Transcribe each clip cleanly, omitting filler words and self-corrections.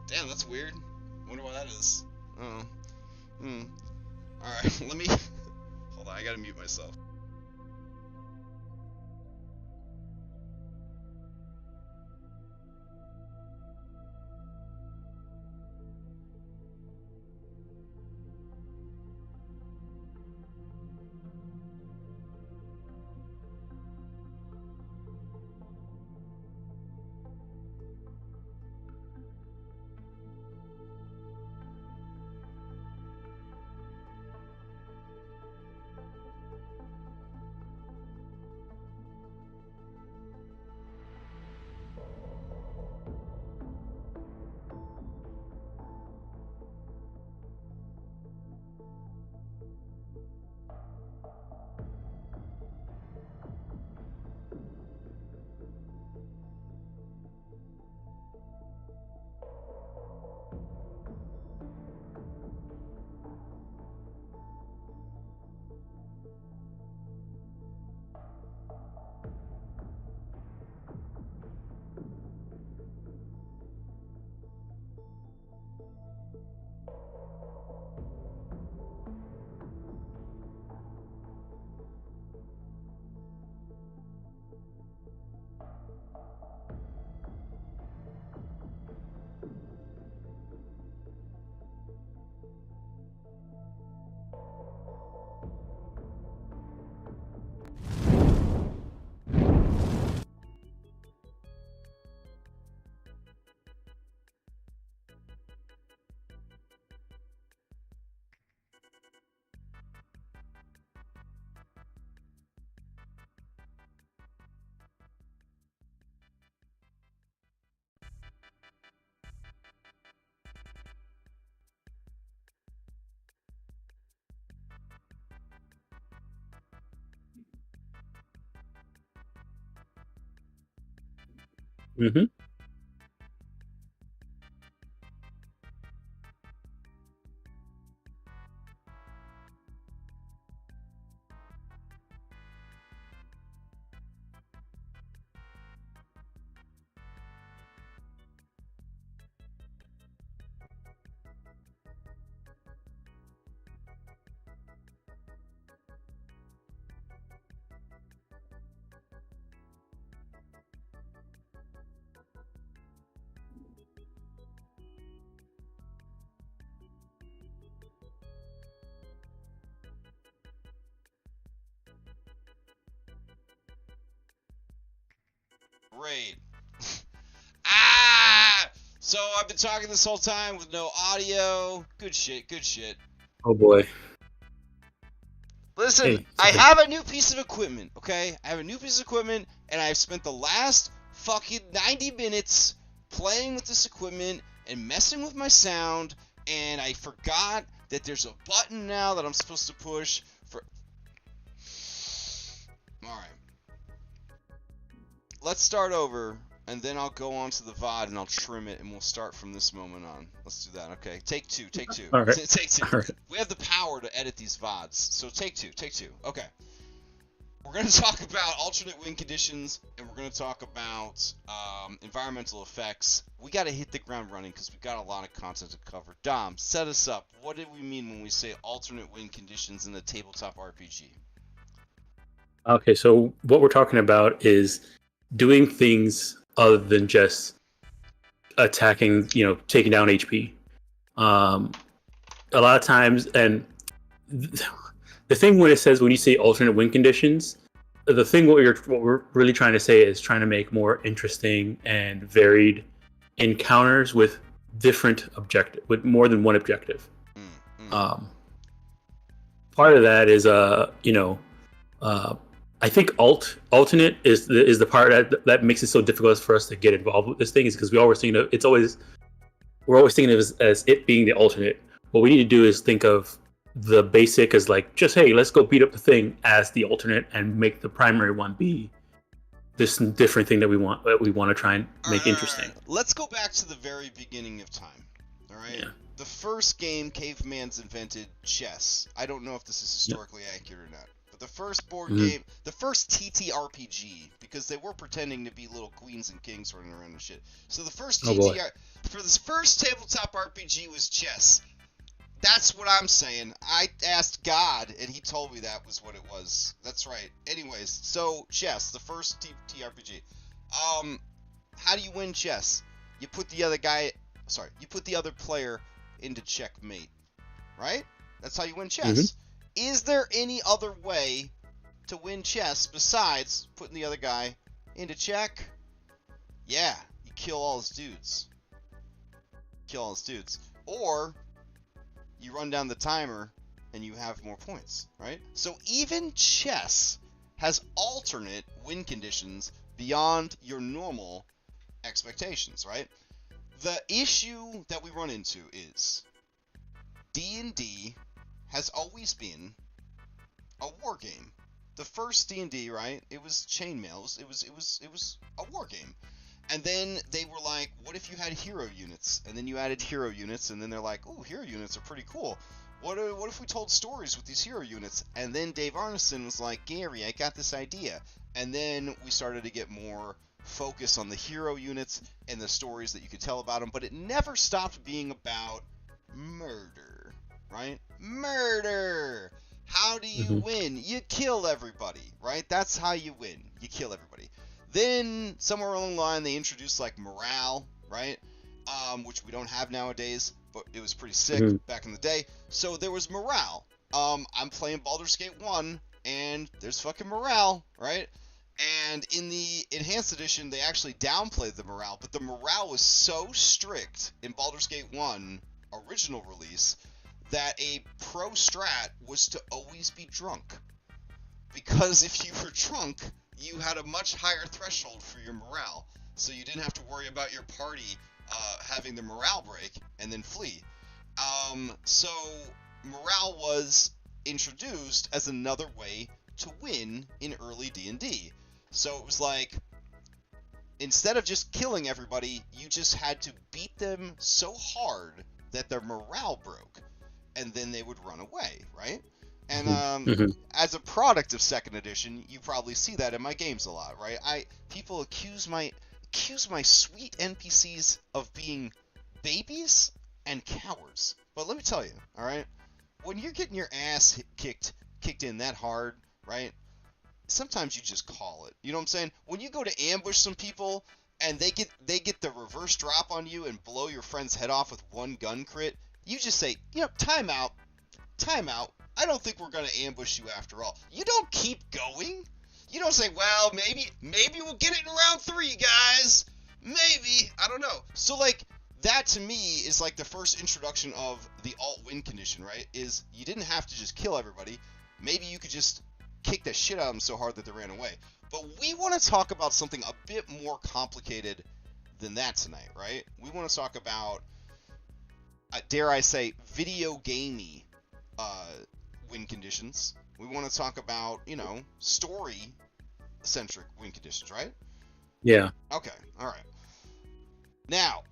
Damn, that's weird. Wonder why that is. Oh. Alright, let me... Hold on, I gotta mute myself. Mm-hmm. Great. Ah! So I've been talking this whole time with no audio. Good shit, good shit. Oh boy. Listen, Hey, I hey. have a new piece of equipment, okay? I have a new piece of equipment, and I've spent the last fucking 90 minutes playing with this equipment and messing with my sound, and I forgot that there's a button now that I'm supposed to push for... Alright. Let's start over, and then I'll go on to the VOD, and I'll trim it, and we'll start from this moment on. Let's do that, okay? Take two. All right. Take two. All right. We have the power to edit these VODs, so take two. Okay. We're going to talk about alternate win conditions, and we're going to talk about environmental effects. We got to hit the ground running because we've got a lot of content to cover. Dom, set us up. What did we mean when we say alternate win conditions in the tabletop RPG? Okay, so what we're talking about is doing things other than just attacking, taking down HP. A lot of times, and the thing when you say alternate win conditions, the thing what we're really trying to say is trying to make more interesting and varied encounters with with more than one objective. Part of that is I think alternate is the part that makes it so difficult for us to get involved with this thing, is because we're always thinking of it as it being the alternate. What we need to do is think of the basic as like, just, hey, let's go beat up the thing as the alternate and make the primary one be this different thing that we want to try and make interesting. All right. Let's go back to the very beginning of time. All right. Yeah. The first game, Caveman's invented chess. I don't know if this is historically accurate or not. But the first board game, the first TTRPG, because they were pretending to be little queens and kings running around and shit. So the first for this first tabletop RPG was chess. That's what I'm saying. I asked God, and he told me that was what it was. That's right. Anyways, so chess, the first TTRPG. How do you win chess? You put the other player into checkmate, right? That's how you win chess. Is there any other way to win chess besides putting the other guy into check? Yeah, you kill all his dudes. Or you run down the timer and you have more points, right? So even chess has alternate win conditions beyond your normal expectations, right? The issue that we run into is D&D has always been a war game. The first D&D, right? It was chainmail. It was a war game. And then they were like, what if you had hero units? And then you added hero units, and then they're like, oh, hero units are pretty cool. What if we told stories with these hero units? And then Dave Arneson was like, Gary, I got this idea. And then we started to get more focus on the hero units and the stories that you could tell about them, but it never stopped being about murder, right? Murder! How do you win? You kill everybody, right? That's how you win. You kill everybody. Then, somewhere along the line, they introduced, like, morale, right? Which we don't have nowadays, but it was pretty sick back in the day. So there was morale. I'm playing Baldur's Gate 1, and there's fucking morale, right? And in the Enhanced Edition, they actually downplayed the morale, but the morale was so strict in Baldur's Gate 1 original release that a pro strat was to always be drunk. Because if you were drunk, you had a much higher threshold for your morale, so you didn't have to worry about your party having the morale break and then flee. So morale was introduced as another way to win in early D&D. So it was like, instead of just killing everybody, you just had to beat them so hard that their morale broke, and then they would run away, right? And as a product of second edition, you probably see that in my games a lot, right? People accuse my sweet NPCs of being babies and cowards. But let me tell you, all right, when you're getting your ass kicked in that hard, right? Sometimes you just call it. You know what I'm saying? When you go to ambush some people and they get the reverse drop on you and blow your friend's head off with one gun crit, you just say, time out. I don't think we're gonna ambush you after all. You don't keep going. You don't say, well, maybe we'll get it in round 3, guys. Maybe. I don't know. So, like, that to me is like the first introduction of the alt win condition, right? Is you didn't have to just kill everybody. Maybe you could just kick the shit out of them so hard that they ran away. But we want to talk about something a bit more complicated than that tonight, right? We want to talk about, dare I say, video gamey win conditions. We want to talk about, story-centric win conditions, right? Yeah. Okay, alright. Now,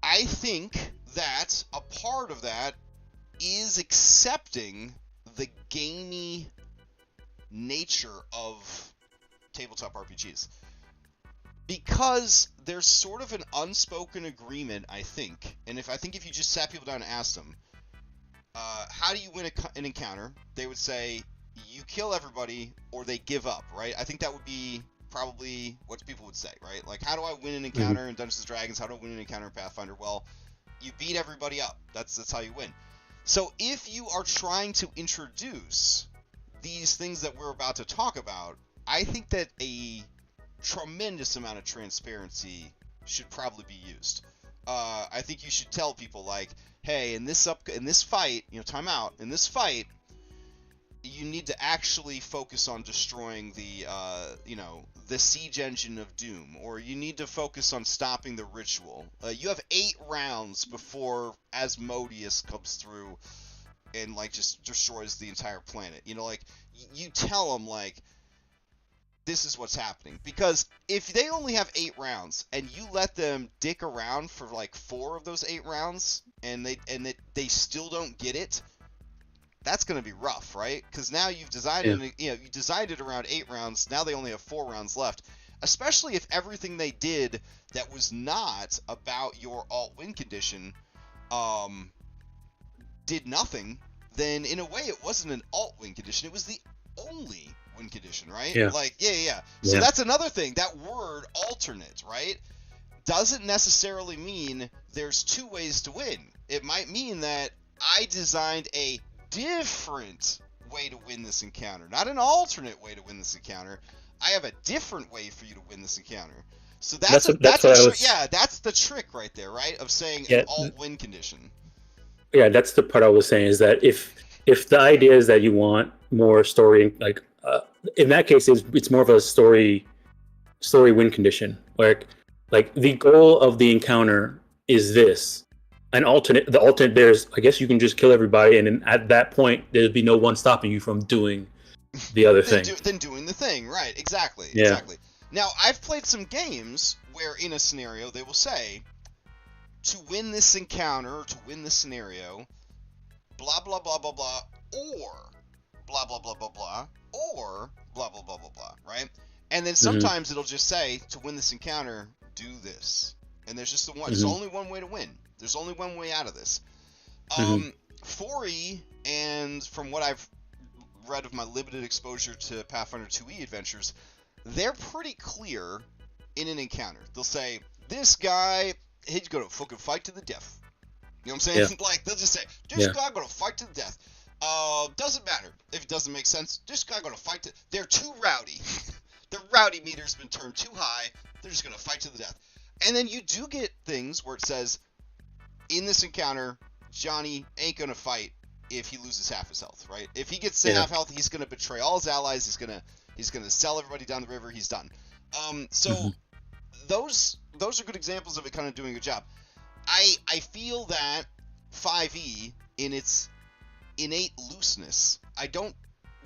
I think that a part of that is accepting the gamey nature of tabletop RPGs. Because there's sort of an unspoken agreement, I think, and if you just sat people down and asked them, how do you win an encounter? They would say, you kill everybody, or they give up, right? I think that would be probably what people would say, right? Like, how do I win an encounter in Dungeons & Dragons? How do I win an encounter in Pathfinder? Well, you beat everybody up. That's how you win. So if you are trying to introduce these things that we're about to talk about, I think that a tremendous amount of transparency should probably be used. I think you should tell people, like, hey, in this fight, time out. In this fight, you need to actually focus on destroying the siege engine of doom, or you need to focus on stopping the ritual. You have 8 rounds before Asmodeus comes through and just destroys the entire planet. You tell them, this is what's happening. Because if they only have 8 rounds and you let them dick around for 4 of those 8 rounds and they still don't get it, that's going to be rough, right? Because now you've designed you designed it around 8 rounds. Now they only have 4 rounds left. especially if everything they did that was not about your alt win condition did nothing, then in a way it wasn't an alt win condition, it was the only win condition, right? Yeah. Like, yeah. So that's another thing, that word alternate, right, doesn't necessarily mean there's two ways to win. It might mean that I designed a different way to win this encounter, not an alternate way to win this encounter. I have a different way for you to win this encounter. So that's the trick right there, right? Of saying an alt win condition. Yeah, that's the part I was saying, is that if the idea is that you want more story, like in that case, it's more of a story win condition. Like the goal of the encounter is this. The alternate there's, I guess you can just kill everybody, and then at that point there'd be no one stopping you from doing the other thing. Then doing the thing, right? Exactly. Now, I've played some games where in a scenario they will say, to win this encounter, or to win this scenario, blah blah blah blah blah, or blah blah blah blah blah, or blah blah blah blah blah, right? And then sometimes it'll just say, to win this encounter, do this. And there's just there's only one way to win. There's only one way out of this. 4E, and from what I've read of my limited exposure to Pathfinder 2E adventures, they're pretty clear in an encounter. They'll say, this guy, he's gonna fucking fight to the death. You know what I'm saying? Yeah. Like, they'll just say, this guy gonna fight to the death. Doesn't matter if it doesn't make sense. This guy gonna fight to... They're too rowdy. The rowdy meter's been turned too high. They're just gonna fight to the death. And then you do get things where it says, in this encounter, Johnny ain't gonna fight if he loses half his health, right? If he gets to half health, he's gonna betray all his allies. He's gonna sell everybody down the river. He's done. Those are good examples of it kind of doing a job. I feel that 5e, in its innate looseness, I don't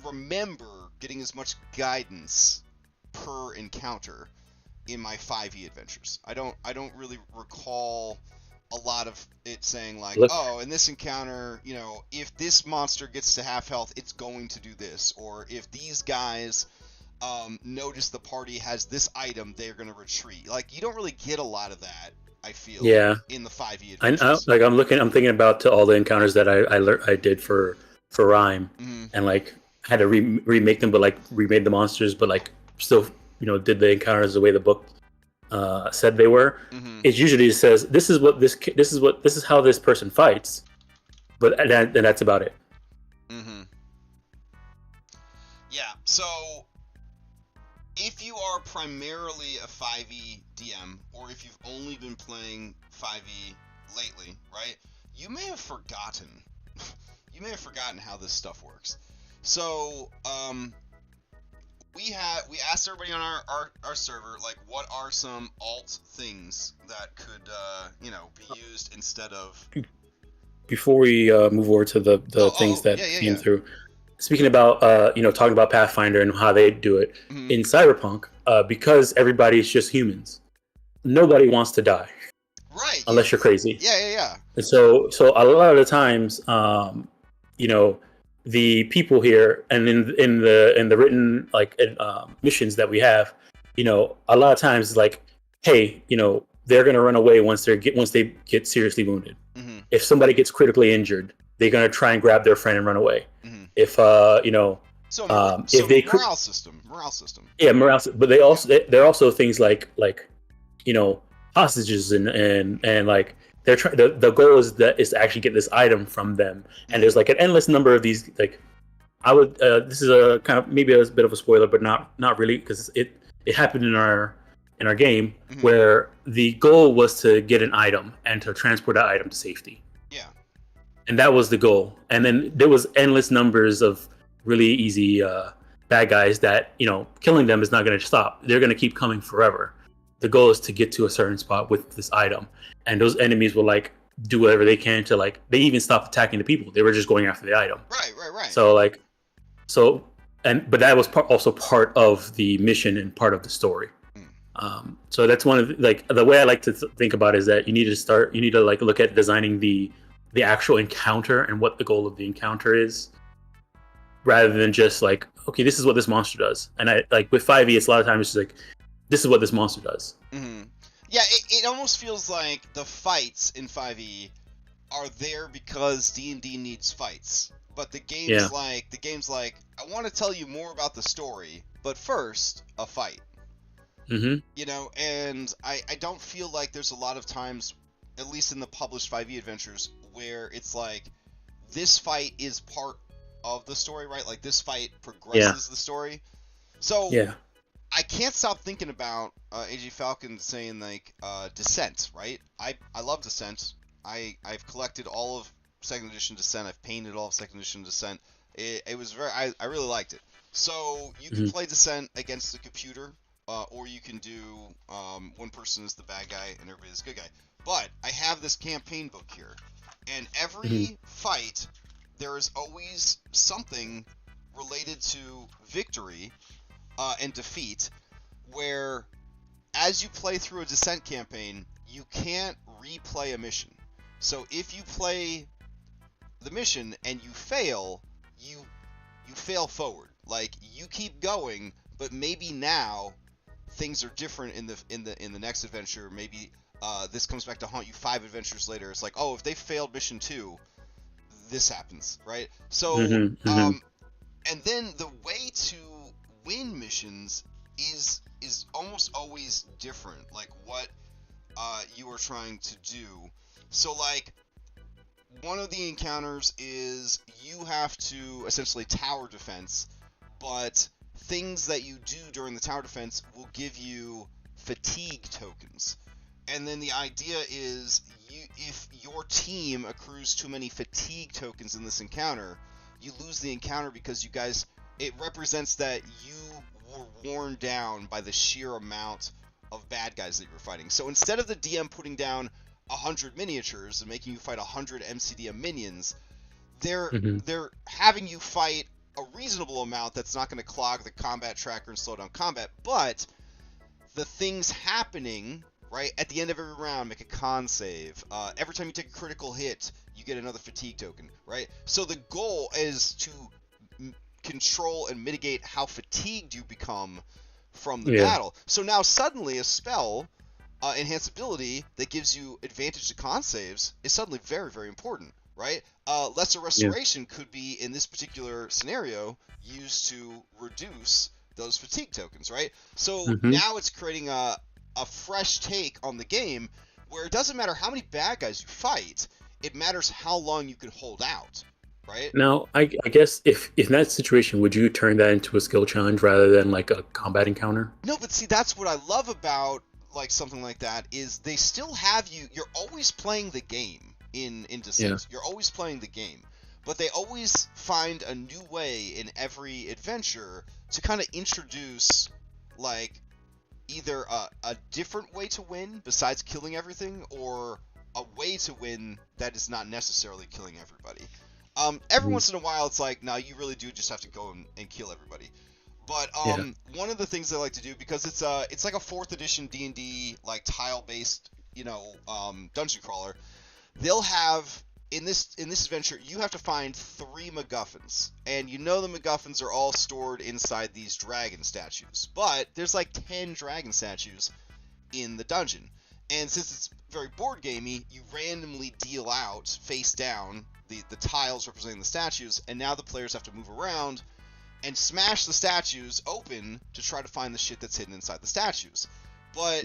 remember getting as much guidance per encounter in my 5e adventures. I don't really recall a lot of it saying like, in this encounter, you know, if this monster gets to half health, it's going to do this, or if these guys notice the party has this item, they're going to retreat. Like, you don't really get a lot of that, I feel, in the 5e adventures. I'm thinking about all the encounters that I did for Rhyme, and like had to remake them, but like remade the monsters, but like still, you know, did the encounters the way the book said they were. It usually says, this is how this person fights, but and that's about it. Yeah, so if you are primarily a 5e DM, or if you've only been playing 5e lately, right, you may have forgotten how this stuff works. So we asked everybody on our server, like, what are some alt things that could be used instead of... Before we move over to the things that came through, speaking about talking about Pathfinder and how they do it in Cyberpunk, because everybody is just humans, nobody wants to die, right? Unless you're crazy. Yeah. And so a lot of the times, the people here, and in the written missions that we have, a lot of times it's like, hey, they're gonna run away once they get seriously wounded. If somebody gets critically injured, they're gonna try and grab their friend and run away. If morale system. Yeah, morale. But there are also things like hostages and like they're trying. The goal is to actually get this item from them, and there's like an endless number of these. Like, I would. This is a kind of maybe a bit of a spoiler, but not really, because it happened in our game where the goal was to get an item and to transport that item to safety. Yeah. And that was the goal. And then there was endless numbers of really easy bad guys that, killing them is not going to stop. They're going to keep coming forever. The goal is to get to a certain spot with this item. And those enemies will do whatever they can to they even stopped attacking the people. They were just going after the item. Right. But that was also part of the mission and part of the story. So that's one of the way I like to think about it is that you need to look at designing the actual encounter and what the goal of the encounter is, rather than just okay, this is what this monster does. And I with 5e, it's a lot of times it's this is what this monster does. Mm-hmm. Yeah, it almost feels like the fights in 5e are there because D&D needs fights. But the game's like, I want to tell you more about the story, but first, a fight. Mm-hmm. You know, and I don't feel like there's a lot of times, at least in the published 5e adventures, where it's like, this fight is part of the story, right? Like, this fight progresses the story. So, I can't stop thinking about A.G. Falcon saying, like, Descent, right? I love Descent. I've collected all of 2nd edition Descent. I've painted all of 2nd edition Descent. It was very... I really liked it. So, you can play Descent against the computer, or you can do one person is the bad guy and everybody's the good guy. But I have this campaign book here, and every fight, there is always something related to victory and defeat, where as you play through a Descent campaign, you can't replay a mission. So if you play the mission and you fail, you fail forward. Like, you keep going, but maybe now things are different in the next adventure. Maybe this comes back to haunt you 5 adventures later. It's like, oh, if they failed mission 2, this happens, right? So and then the way to win missions is almost always different, like what you are trying to do. So, like, one of the encounters is you have to essentially tower defense, but things that you do during the tower defense will give you fatigue tokens. And then the idea is, if your team accrues too many fatigue tokens in this encounter, you lose the encounter because you guys... It represents that you were worn down by the sheer amount of bad guys that you were fighting. So instead of the DM putting down 100 miniatures and making you fight 100 MCDM minions, they're having you fight a reasonable amount that's not going to clog the combat tracker and slow down combat, but the things happening, right, at the end of every round, make a con save. Every time you take a critical hit, you get another fatigue token, right? So the goal is to control and mitigate how fatigued you become from the battle. So now suddenly a spell, enhanced ability, that gives you advantage to con saves is suddenly very, very important, right? Lesser Restoration could be, in this particular scenario, used to reduce those fatigue tokens, right? So now it's creating a fresh take on the game where it doesn't matter how many bad guys you fight, it matters how long you can hold out. Right? Now, I guess if in that situation, would you turn that into a skill challenge rather than like a combat encounter? No, but see, that's what I love about like something like that, is they still have you. You're always playing the game in Descent. You're always playing the game, but they always find a new way in every adventure to kind of introduce like either a different way to win besides killing everything, or a way to win that is not necessarily killing everybody. Every once in a while, it's like, no, you really do just have to go and kill everybody. But one of the things I like to do, because it's like a 4th edition D&D, like tile-based, dungeon crawler. They'll have in this adventure, you have to find 3 MacGuffins, and the MacGuffins are all stored inside these dragon statues. But there's like 10 dragon statues in the dungeon, and since it's very board gamey, you randomly deal out face down the tiles representing the statues, and now the players have to move around and smash the statues open to try to find the shit that's hidden inside the statues. But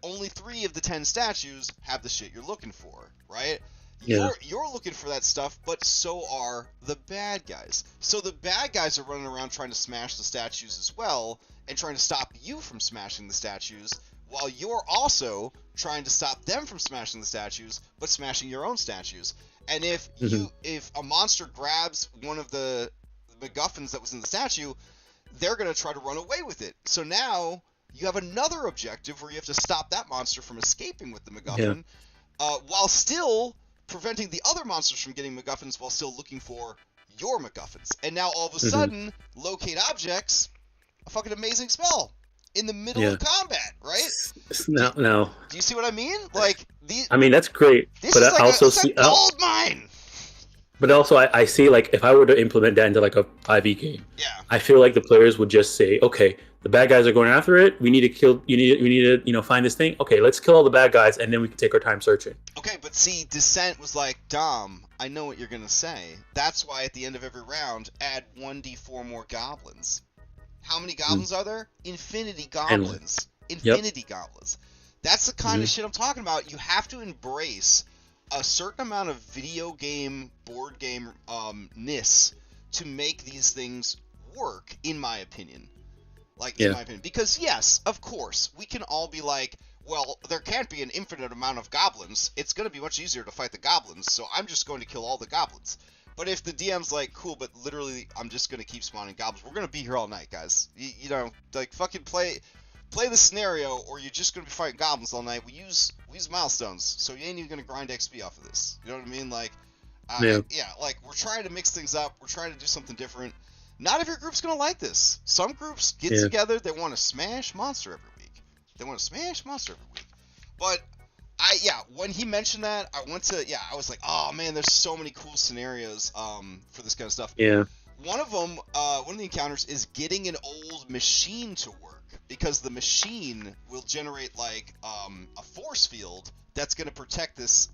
only 3 of the 10 statues have the shit you're looking for, right? Yeah. You're looking for that stuff, but so are the bad guys. So the bad guys are running around trying to smash the statues as well, and trying to stop you from smashing the statues, while you're also trying to stop them from smashing the statues, but smashing your own statues. And if a monster grabs one of the MacGuffins that was in the statue, they're going to try to run away with it. So now you have another objective where you have to stop that monster from escaping with the MacGuffin, while still preventing the other monsters from getting MacGuffins, while still looking for your MacGuffins. And now all of a sudden, locate objects, a fucking amazing spell in the middle of combat, right? No. Do you see what I mean? Like these. I mean, that's great, but I also see gold mine. But also, I see, like, if I were to implement that into like a 5e game, I feel like the players would just say, okay, the bad guys are going after it. We need to kill. We need to find this thing. Okay, let's kill all the bad guys, and then we can take our time searching. Okay, but see, Descent was like, Dom, I know what you're gonna say. That's why at the end of every round, add 1d4 more goblins. How many goblins are there? Infinity goblins. Infinity goblins. That's the kind of shit I'm talking about. You have to embrace a certain amount of video game, board game ness to make these things work, in my opinion. In my opinion. Because, yes, of course, we can all be like, well, there can't be an infinite amount of goblins. It's going to be much easier to fight the goblins, so I'm just going to kill all the goblins. But if the DM's like, cool, but literally I'm just going to keep spawning goblins, we're going to be here all night, guys. Fucking play the scenario, or you're just going to be fighting goblins all night. We use milestones, so you ain't even going to grind XP off of this. You know what I mean? We're trying to mix things up. We're trying to do something different. Not every group's going to like this. Some groups get together, they want to smash monster every week. But, when he mentioned that, I was like, oh man, there's so many cool scenarios for this kind of stuff. Yeah. One of them, one of the encounters is getting an old machine to work, because the machine will generate a force field that's going to protect this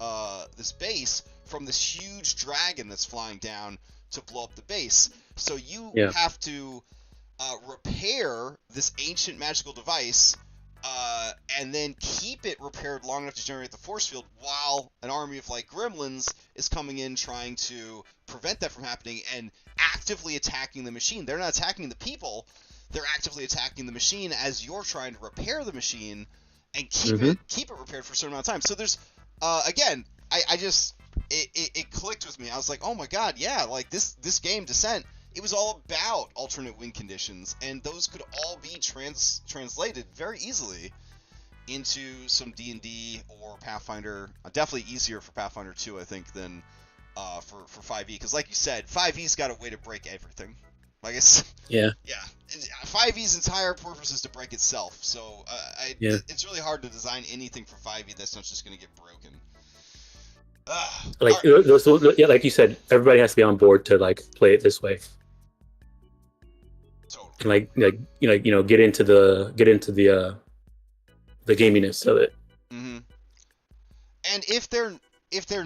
base from this huge dragon that's flying down to blow up the base. So you have to repair this ancient magical device and then keep it repaired long enough to generate the force field, while an army of gremlins is coming in trying to prevent that from happening and actively attacking the machine. They're not attacking the people, they're actively attacking the machine as you're trying to repair the machine and keep it repaired for a certain amount of time. So there's again, it clicked with me. I was like, oh my god, yeah, this game Descent, it was all about alternate win conditions, and those could all be translated very easily into some D&D or Pathfinder. Definitely easier for Pathfinder 2, I think, than for 5e, because like you said, 5e's got a way to break everything. It's 5e's entire purpose is to break itself, so it's really hard to design anything for 5e that's not just going to get broken. Like you said, everybody has to be on board to play it this way. Totally. And get into the gaminess of it. Mm-hmm. And if they're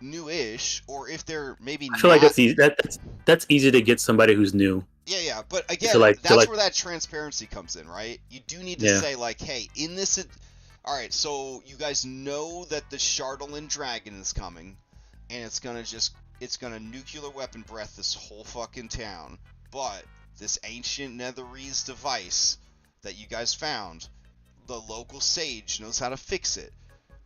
newish, or if they're maybe I feel like that's easy to get somebody who's new. Yeah, but again, where that transparency comes in, right? You do need to say hey, in this. All right, so you guys know that the Shardolin Dragon is coming, and it's gonna nuclear weapon breath this whole fucking town. But this ancient Netherese device that you guys found, the local sage knows how to fix it.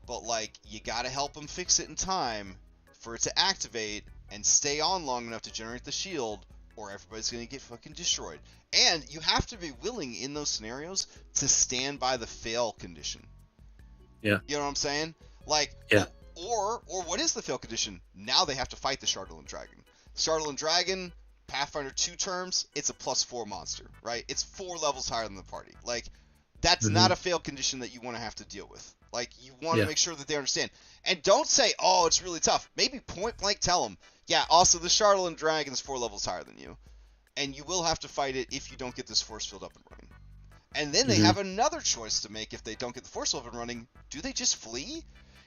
But you gotta help him fix it in time for it to activate and stay on long enough to generate the shield, or everybody's gonna get fucking destroyed. And you have to be willing in those scenarios to stand by the fail condition. Yeah. You know what I'm saying? Or what is the fail condition? Now they have to fight the Shardolin Dragon. Shardolin Dragon, Pathfinder 2 terms, it's a +4 monster, right? It's 4 levels higher than the party. That's not a fail condition that you want to have to deal with. You want to make sure that they understand. And don't say, oh, it's really tough. Maybe point blank tell them, yeah, also the Shardolin Dragon is 4 levels higher than you. And you will have to fight it if you don't get this force field up and running. And then they have another choice to make if they don't get the force field up and running. Do they just flee?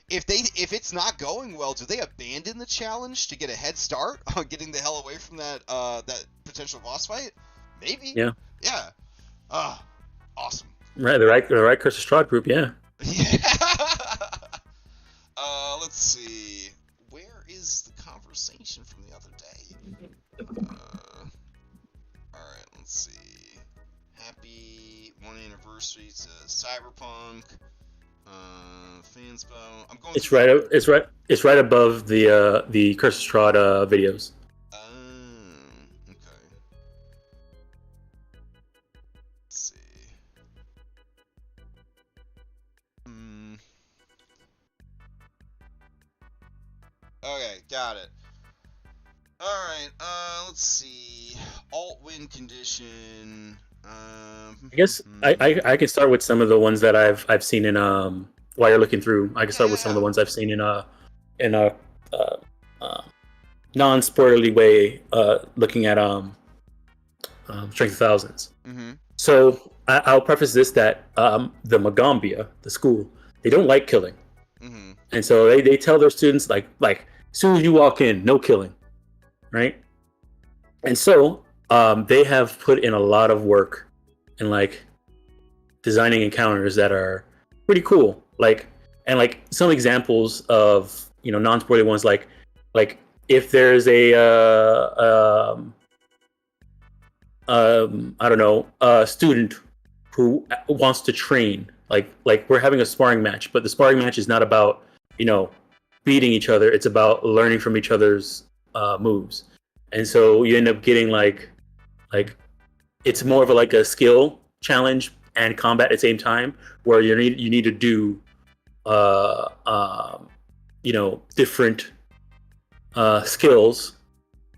If it's not going well, do they abandon the challenge to get a head start on getting the hell away from that potential boss fight? Maybe. Yeah. Yeah. Awesome. Right, the right Curse of Strahd group, yeah. Yeah. Let's see. Where is the conversation from the other day? Alright, let's see. Happy 1 anniversary to Cyberpunk. Fanspo. I'm going. It's right above the Curse of Strahd videos. Okay. Let's see. Okay, got it. Alright, let's see. Alt win condition. I guess I can start with some of the ones that I've seen in while you're looking through. I can start with some of the ones I've seen in a non-spoilerly way, looking at Strength of Thousands. Mm-hmm. So I'll preface this that the Magambia, the school, they don't like killing, and so they tell their students like as soon as you walk in, no killing, right? And so they have put in a lot of work in like designing encounters that are pretty cool, and some examples of non-spoiler ones, like if there's a I don't know, a student who wants to train, like we're having a sparring match, but the sparring match is not about beating each other. It's about learning from each other's moves, and so you end up getting like it's more of a skill challenge and combat at the same time, where you need to do different skills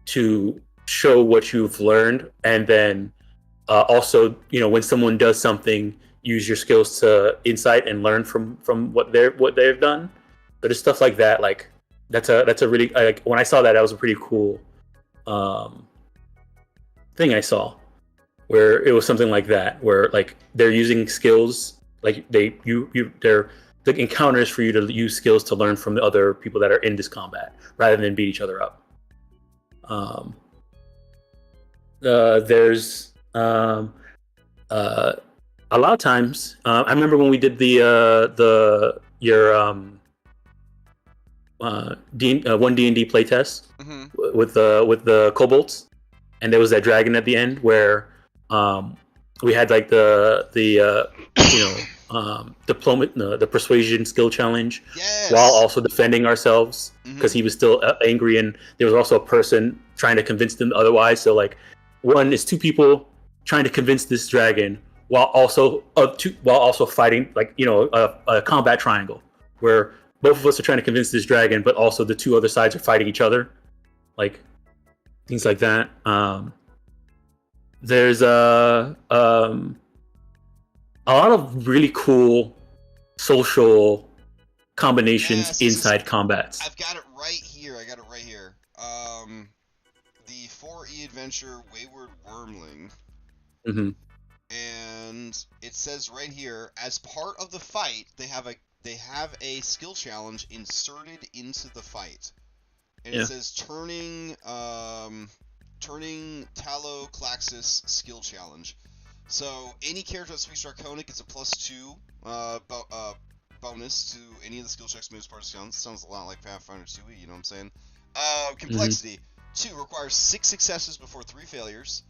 to show what you've learned, and then also when someone does something, use your skills to insight and learn from what they've done. But there's stuff like that. Like that's a really, like, when I saw that was a pretty cool thing I saw, where it was something like that, where like they're using skills, like they're the encounters for you to use skills to learn from the other people that are in this combat, rather than beat each other up. There's a lot of times. I remember when we did one D&D playtest with the kobolds, and there was that dragon at the end where we had like the persuasion skill challenge, while also defending ourselves, because he was still angry, and there was also a person trying to convince them otherwise. So like one is two people trying to convince this dragon while also fighting, like a combat triangle where both of us are trying to convince this dragon, but also the two other sides are fighting each other, like things like that. There's a lot of really cool social combinations inside combats. I've got it right here. The 4E adventure Wayward Wormling. And it says right here, as part of the fight, they have a skill challenge inserted into the fight. And it says turning Taloclaxis skill challenge. So any character that speaks Draconic gets a +2 bonus to any of the skill checks made as part of the challenge. Sounds a lot like Pathfinder 2E, you know what I'm saying? Complexity. 2 requires 6 successes before 3 failures.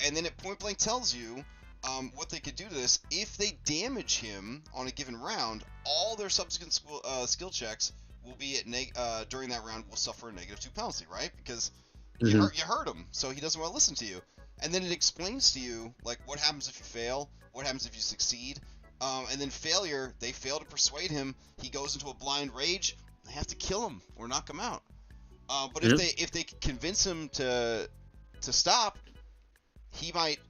And then it point blank tells you what they could do to this. If they damage him on a given round, all their subsequent skill checks will be at during that round will suffer a -2 penalty, right? Because you hurt him, so he doesn't want to listen to you. And then it explains to you like what happens if you fail, what happens if you succeed, and then failure. They fail to persuade him. He goes into a blind rage. They have to kill him or knock him out. But if they convince him to stop, he might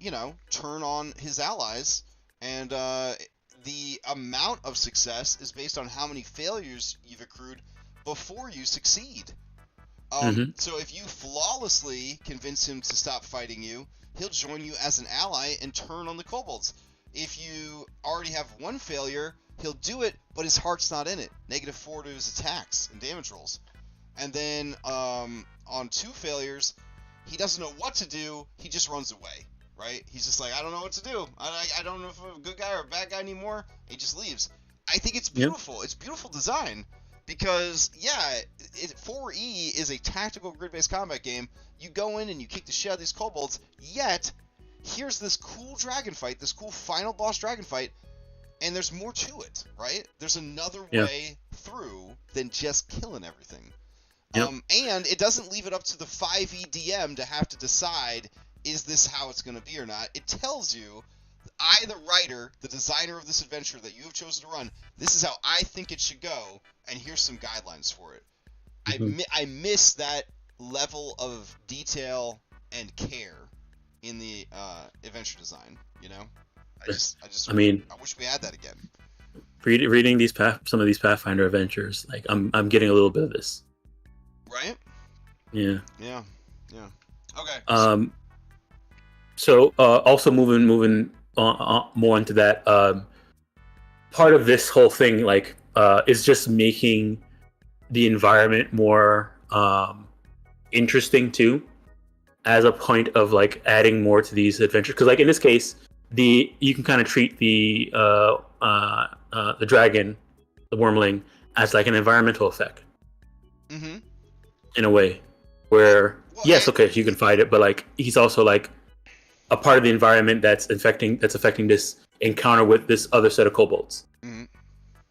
turn on his allies, and the amount of success is based on how many failures you've accrued before you succeed. So if you flawlessly convince him to stop fighting you, he'll join you as an ally and turn on the kobolds. If you already have one failure, he'll do it, but his heart's not in it. -4 to his attacks and damage rolls. And then on 2 failures, he doesn't know what to do. He just runs away, right? He's just like, I don't know what to do. I don't know if I'm a good guy or a bad guy anymore. He just leaves. I think it's beautiful. It's beautiful design. Because, 4E is a tactical grid-based combat game. You go in and you kick the shit out of these kobolds, yet here's this cool dragon fight, this cool final boss dragon fight, and there's more to it, right? There's another way through than just killing everything. And it doesn't leave it up to the 5E DM to have to decide, is this how it's going to be or not? It tells you, I, the writer, the designer of this adventure that you have chosen to run, this is how I think it should go, and here's some guidelines for it. I miss that level of detail and care in the adventure design, I wish we had that again. Reading some of these Pathfinder adventures, like I'm getting a little bit of this. Right? Yeah. Okay. So also moving more into that, part of this whole thing is just making the environment more interesting too, as a point of adding more to these adventures. Because in this case, you can kind of treat the dragon, the wormling, as an environmental effect. Mm-hmm. In a way, where yes, okay, you can fight it, but he's also a part of the environment that's affecting this encounter with this other set of kobolds. Mm-hmm.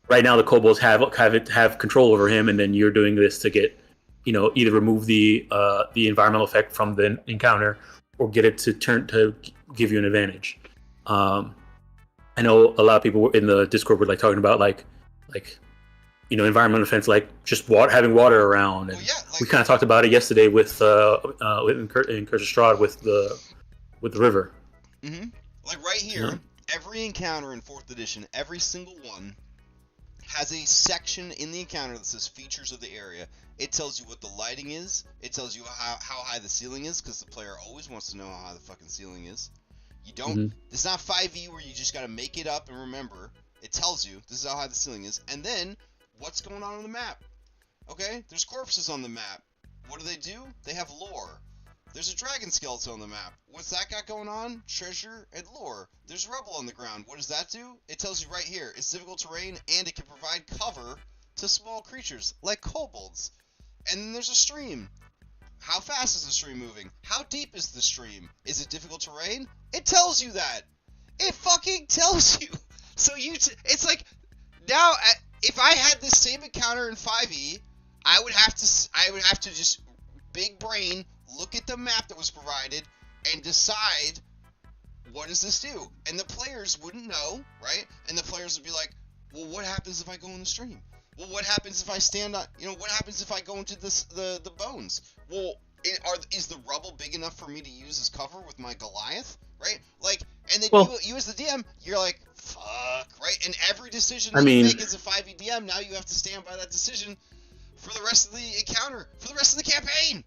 Right now, the kobolds have control over him, and then you're doing this to get, either remove the environmental effect from the encounter, or get it to give you an advantage. I know a lot of people in the Discord were talking about environmental defense, just having water around. And we kind of talked about it yesterday with in Curse of Strahd with the river. Mm-hmm. Right here, every encounter in 4th edition, every single one has a section in the encounter that says features of the area. It tells you what the lighting is. It tells you how high the ceiling is, because the player always wants to know how high the fucking ceiling is. You don't. Mm-hmm. It's not 5e where you just got to make it up and remember. It tells you this is how high the ceiling is, and then what's going on the map. Okay, there's corpses on the map. What do? They have lore. There's a dragon skeleton on the map. What's that got going on? Treasure and lore. There's rubble on the ground. What does that do? It tells you right here. It's difficult terrain, and it can provide cover to small creatures, like kobolds. And then there's a stream. How fast is the stream moving? How deep is the stream? Is it difficult terrain? It tells you that. It fucking tells you. So it's now, if I had this same encounter in 5e, I would have to just big brain look at the map that was provided and decide, what does this do? And the players wouldn't know, right? And the players would be like, well, what happens if I go in the stream? Well, what happens if I stand on, what happens if I go into the bones? Well, is the rubble big enough for me to use as cover with my Goliath, right? And then you as the DM, you're like, fuck, right? And every decision you make as a 5e DM, now you have to stand by that decision for the rest of the encounter, for the rest of the campaign.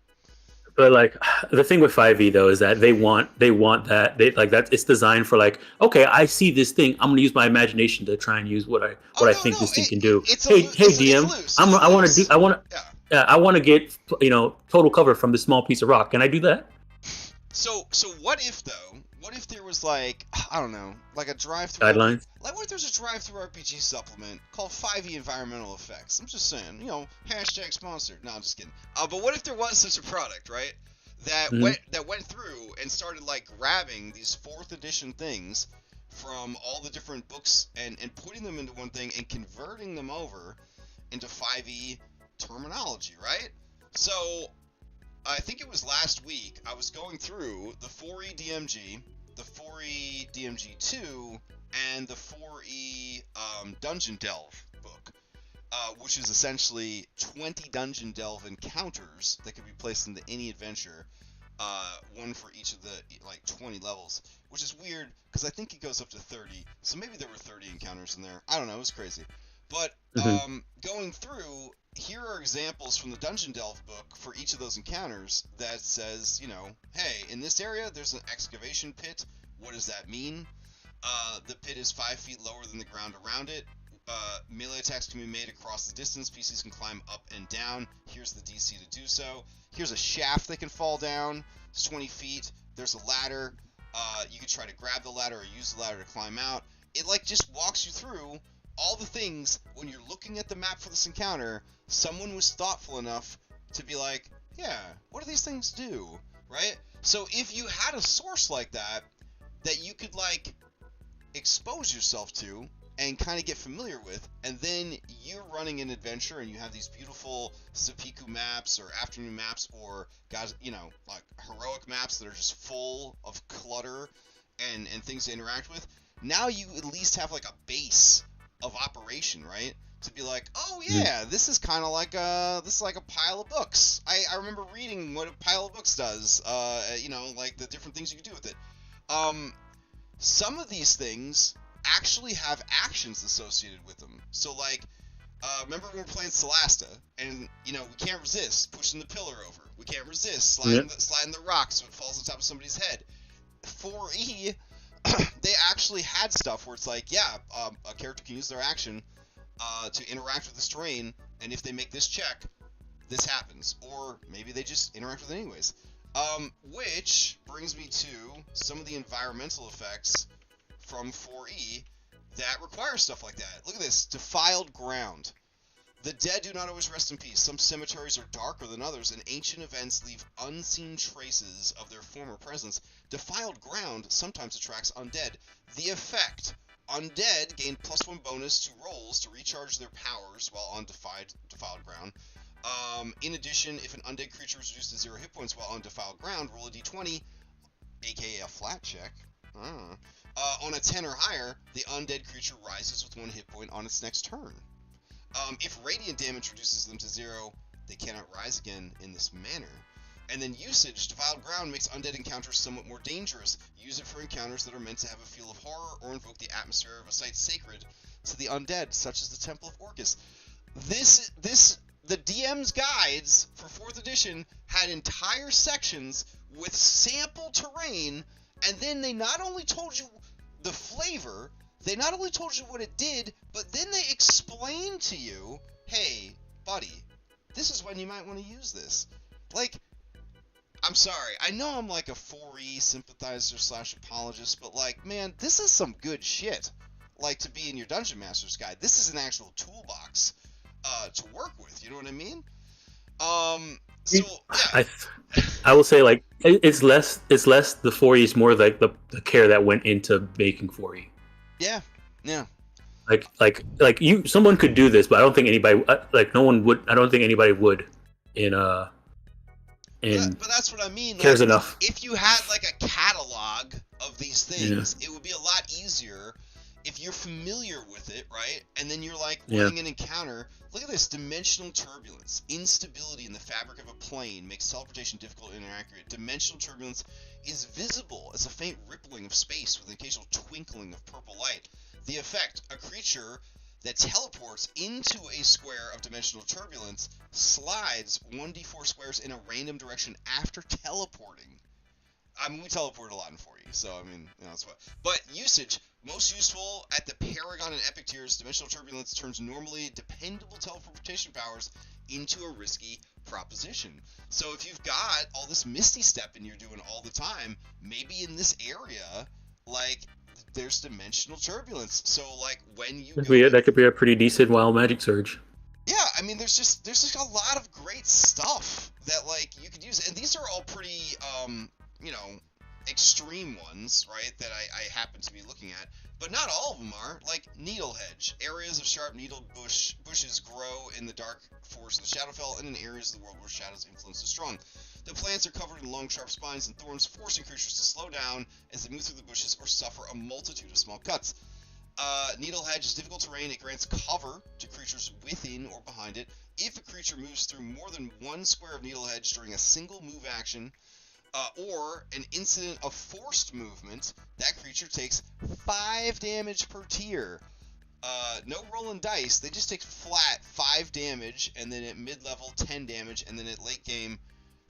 But the thing with 5e though is that they want that that it's designed for okay, I see this thing, I'm gonna use my imagination to try and use what I think this thing can do. Hey DM, I want to get total cover from this small piece of rock. Can I do that? So what if though? What if there was I don't know, a drive-through guidelines? What if there's a drive-through RPG supplement called 5e Environmental Effects? I'm just saying, hashtag sponsored. No, I'm just kidding. But what if there was such a product, right? That went through and started grabbing these 4th edition things from all the different books and putting them into one thing and converting them over into 5e terminology, right? So I think it was last week I was going through the 4e DMG, the 4e DMG 2, and the 4e Dungeon Delve book, which is essentially 20 Dungeon Delve encounters that can be placed into any adventure, one for each of the 20 levels, which is weird because I think it goes up to 30, so maybe there were 30 encounters in there. I don't know, it was crazy. But going through, here are examples from the Dungeon Delve book for each of those encounters that says, hey, in this area there's an excavation pit. What does that mean? The pit is 5 feet lower than the ground around it. Melee attacks can be made across the distance. PCs can climb up and down. Here's the DC to do so. Here's a shaft they can fall down. It's 20 feet. There's a ladder. You can try to grab the ladder or use the ladder to climb out. It just walks you through all the things. When you're looking at the map for this encounter, someone was thoughtful enough to be like, yeah, what do these things do, right? So if you had a source like that you could expose yourself to and kind of get familiar with, and then you're running an adventure and you have these beautiful Seppuku maps or afternoon maps or heroic maps that are just full of clutter and things to interact with. Now you at least have a base of operation, right? To be oh yeah, this is kind of like a pile of books. I remember reading what a pile of books does. The different things you can do with it. Some of these things actually have actions associated with them. So remember when we were playing Celasta, and we can't resist pushing the pillar over. We can't resist sliding the rock so it falls on top of somebody's head. 4E, they actually had stuff where it's like, a character can use their action to interact with this terrain, and if they make this check, this happens. Or maybe they just interact with it anyways. Which brings me to some of the environmental effects from 4E that require stuff like that. Look at this. Defiled ground. The dead do not always rest in peace. Some cemeteries are darker than others, and ancient events leave unseen traces of their former presence. Defiled ground sometimes attracts undead. The effect: undead gain +1 bonus to rolls to recharge their powers while on defiled ground. In addition, if an undead creature is reduced to 0 hit points while on defiled ground, roll a d20, aka a flat check. On a 10 or higher, the undead creature rises with 1 hit point on its next turn. If radiant damage reduces them to 0, they cannot rise again in this manner. And then usage: defiled ground makes undead encounters somewhat more dangerous. Use it for encounters that are meant to have a feel of horror or invoke the atmosphere of a site sacred to the undead, such as the Temple of Orcus. The DM's guides for 4th edition had entire sections with sample terrain, and then they not only told you the flavor, they not only told you what it did, but then they explained to you, hey, buddy, this is when you might want to use this. Like, I'm sorry, I know I'm like a 4E sympathizer / apologist, but like, man, this is some good shit. Like, to be in your Dungeon Master's Guide. This is an actual toolbox to work with, you know what I mean? So yeah. I will say, like, it's less the 4E is more like the care that went into making 4E. Yeah. Like someone could do this, but I don't think anybody no one would. I don't think anybody would but that's what I mean. Cares like, enough. If you had like a catalog of these things, it would be a lot easier if you're familiar with it, right? And then you're like running an encounter. Look at this: dimensional turbulence, instability in the fabric of a plane makes teleportation difficult and inaccurate. Dimensional turbulence is visible as a faint rippling of space with an occasional twinkling of purple light. The effect: a creature that teleports into a square of dimensional turbulence slides 1d4 squares in a random direction after teleporting. I mean, we teleport a lot in 4E, so I mean, that's what. But usage: most useful at the Paragon and Epic tiers, dimensional turbulence turns normally dependable teleportation powers into a risky proposition. So if you've got all this Misty Step and you're doing all the time, maybe in this area, like, there's dimensional turbulence. So like when you that could be a pretty decent wild magic surge. Yeah, I mean, there's just a lot of great stuff that like you could use, and these are all pretty extreme ones, right, that I happen to be looking at, but not all of them are. Like Needle Hedge. Areas of sharp needled bushes grow in the dark forest of the Shadowfell and in areas of the world where shadows influence is strong. The plants are covered in long, sharp spines and thorns, forcing creatures to slow down as they move through the bushes or suffer a multitude of small cuts. Needle Hedge is difficult terrain. It grants cover to creatures within or behind it. If a creature moves through more than one square of Needle Hedge during a single move action, or an incident of forced movement, that creature takes 5 damage per tier. No rolling dice, they just take flat 5 damage, and then at mid-level 10 damage, and then at late game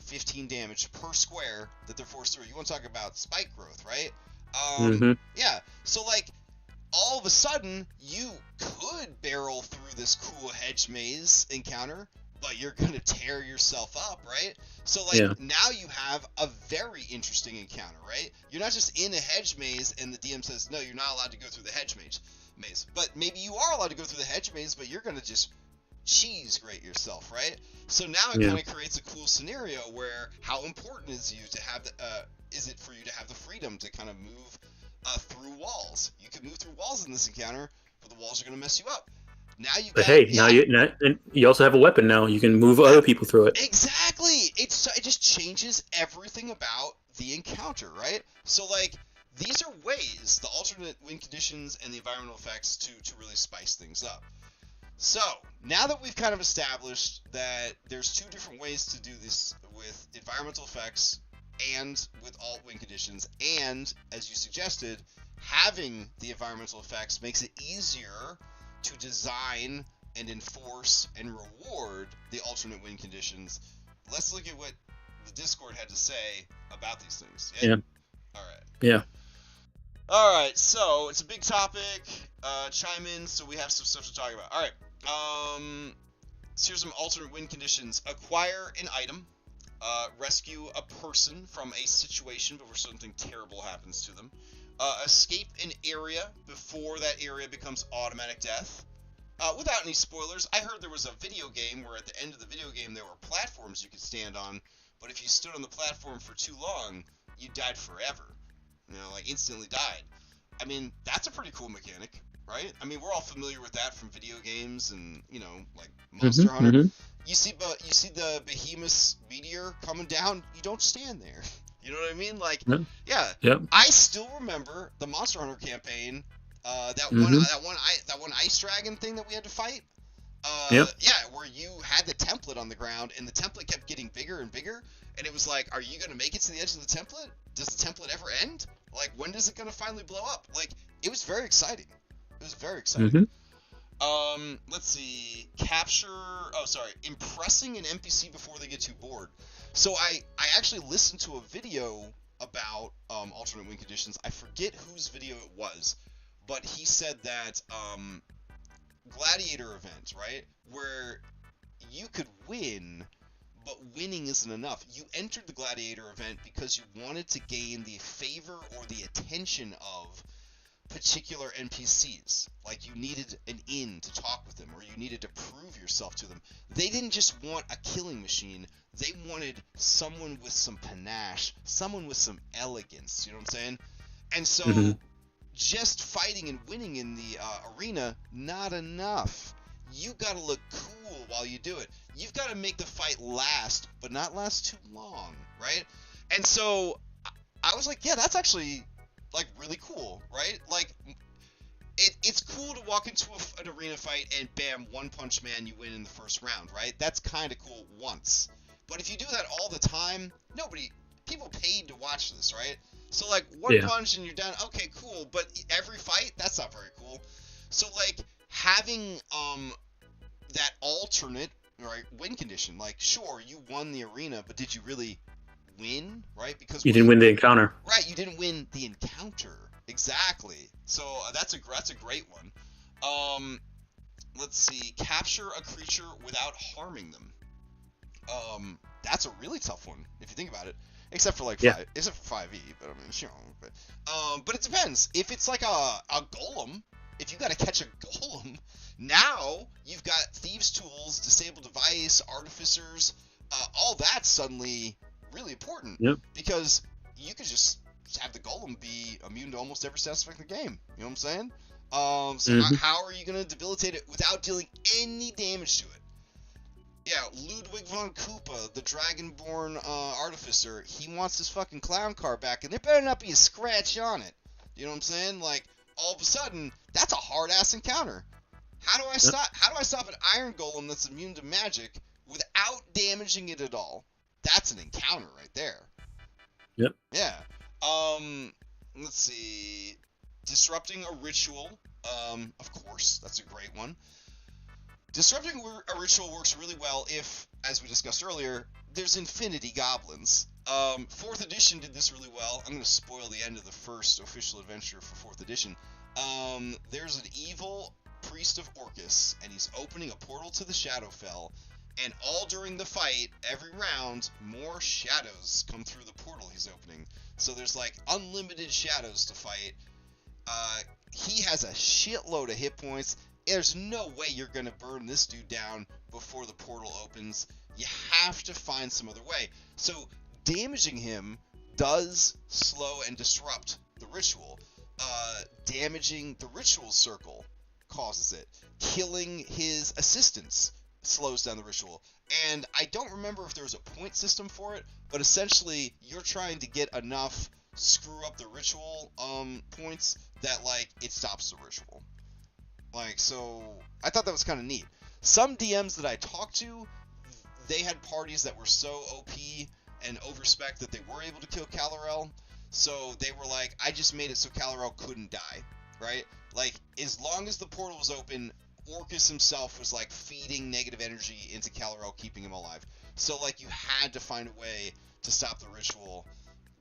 15 damage per square that they're forced through. You want to talk about spike growth, right? Yeah, so like, all of a sudden, you could barrel through this cool hedge maze encounter, but you're going to tear yourself up, right? So, like, now you have a very interesting encounter, right? You're not just in a hedge maze and the DM says, no, you're not allowed to go through the hedge maze. But maybe you are allowed to go through the hedge maze, but you're going to just cheese grate yourself, right? So now it kind of creates a cool scenario where how important is it for you to have the freedom to kind of move through walls? You can move through walls in this encounter, but the walls are going to mess you up. Now you also have a weapon now. You can move other people through it. Exactly. It just changes everything about the encounter, right? So like, these are ways, the alternate win conditions and the environmental effects, to really spice things up. So now that we've kind of established that there's 2 different ways to do this with environmental effects and with alt win conditions, and as you suggested, having the environmental effects makes it easier to design and enforce and reward the alternate win conditions. Let's look at what the Discord had to say about these things. Yeah. All right. Yeah. All right, so it's a big topic. Chime in, so we have some stuff to talk about. All right. So here's some alternate win conditions: acquire an item, rescue a person from a situation before something terrible happens to them, escape an area before that area becomes automatic death. Without any spoilers, I heard there was a video game where at the end of the video game there were platforms you could stand on, but if you stood on the platform for too long, you died forever. You know, like instantly died. I mean, that's a pretty cool mechanic, right? I mean, we're all familiar with that from video games and, you know, like Monster Hunter. Mm-hmm. You see the behemoth meteor coming down, you don't stand there. You know what I mean? Like, yeah. Yep. I still remember the Monster Hunter campaign, that one ice dragon thing that we had to fight. Yeah, where you had the template on the ground, and the template kept getting bigger and bigger, and it was like, are you gonna make it to the edge of the template? Does the template ever end? Like, when is it gonna finally blow up? Like, it was very exciting. It was very exciting. Let's see. Impressing an NPC before they get too bored. So I actually listened to a video about alternate win conditions. I forget whose video it was, but he said that gladiator event, right, where you could win, but winning isn't enough. You entered the gladiator event because you wanted to gain the favor or the attention of particular NPCs. Like, you needed an in to talk with them, or you needed to prove yourself to them. They didn't just want a killing machine. They wanted someone with some panache, someone with some elegance. You know what I'm saying? And so, just fighting and winning in the arena, not enough. You gotta look cool while you do it. You've got to make the fight last, but not last too long, right? And so, I was like, yeah, that's actually, like, really cool, right? Like, it's cool to walk into an arena fight and bam, one punch man, you win in the first round, right? That's kind of cool once. But if you do that all the time, people paid to watch this, right? So, like, one punch and you're done, okay, cool, but every fight, that's not very cool. So, like, having that alternate, right, win condition, like, sure, you won the arena, but did you really win, right? Because you didn't win the encounter. Right, you didn't win the encounter. Exactly. So that's a great one. Let's see. Capture a creature without harming them. That's a really tough one if you think about it. Except for 5e, but I mean, sure. But it depends. If it's like a golem, if you got to catch a golem, now you've got thieves' tools, disable device, artificers. All that's suddenly really important. Yep. Because you could just have the golem be immune to almost every stat effect in the game. You know what I'm saying? So how are you going to debilitate it without dealing any damage to it? Yeah, Ludwig von Koopa, the Dragonborn artificer, he wants his fucking clown car back, and there better not be a scratch on it. You know what I'm saying? Like, all of a sudden, that's a hard-ass encounter. How do I stop an iron golem that's immune to magic without damaging it at all? That's an encounter right there. Yep. Yeah. Let's see. Disrupting a ritual. Of course, that's a great one. Disrupting a ritual works really well if, as we discussed earlier, there's infinity goblins. 4th edition did this really well. I'm going to spoil the end of the first official adventure for 4th edition. There's an evil priest of Orcus, and he's opening a portal to the Shadowfell, and all during the fight, every round, more shadows come through the portal he's opening. So there's like unlimited shadows to fight. He has a shitload of hit points. There's no way you're going to burn this dude down before the portal opens. You have to find some other way. So damaging him does slow and disrupt the ritual. Damaging the ritual circle causes it. Killing his assistants slows down the ritual. And I don't remember if there's a point system for it, but essentially you're trying to get enough screw up the ritual points that, like, it stops the ritual. Like, so I thought that was kind of neat. Some DMs that I talked to, they had parties that were so OP and overspec that they were able to kill Kal-El. So they were like, I just made it so Kal-El couldn't die, right? Like, as long as the portal was open, Orcus himself was, like, feeding negative energy into Kal-El, keeping him alive. So, like, you had to find a way to stop the ritual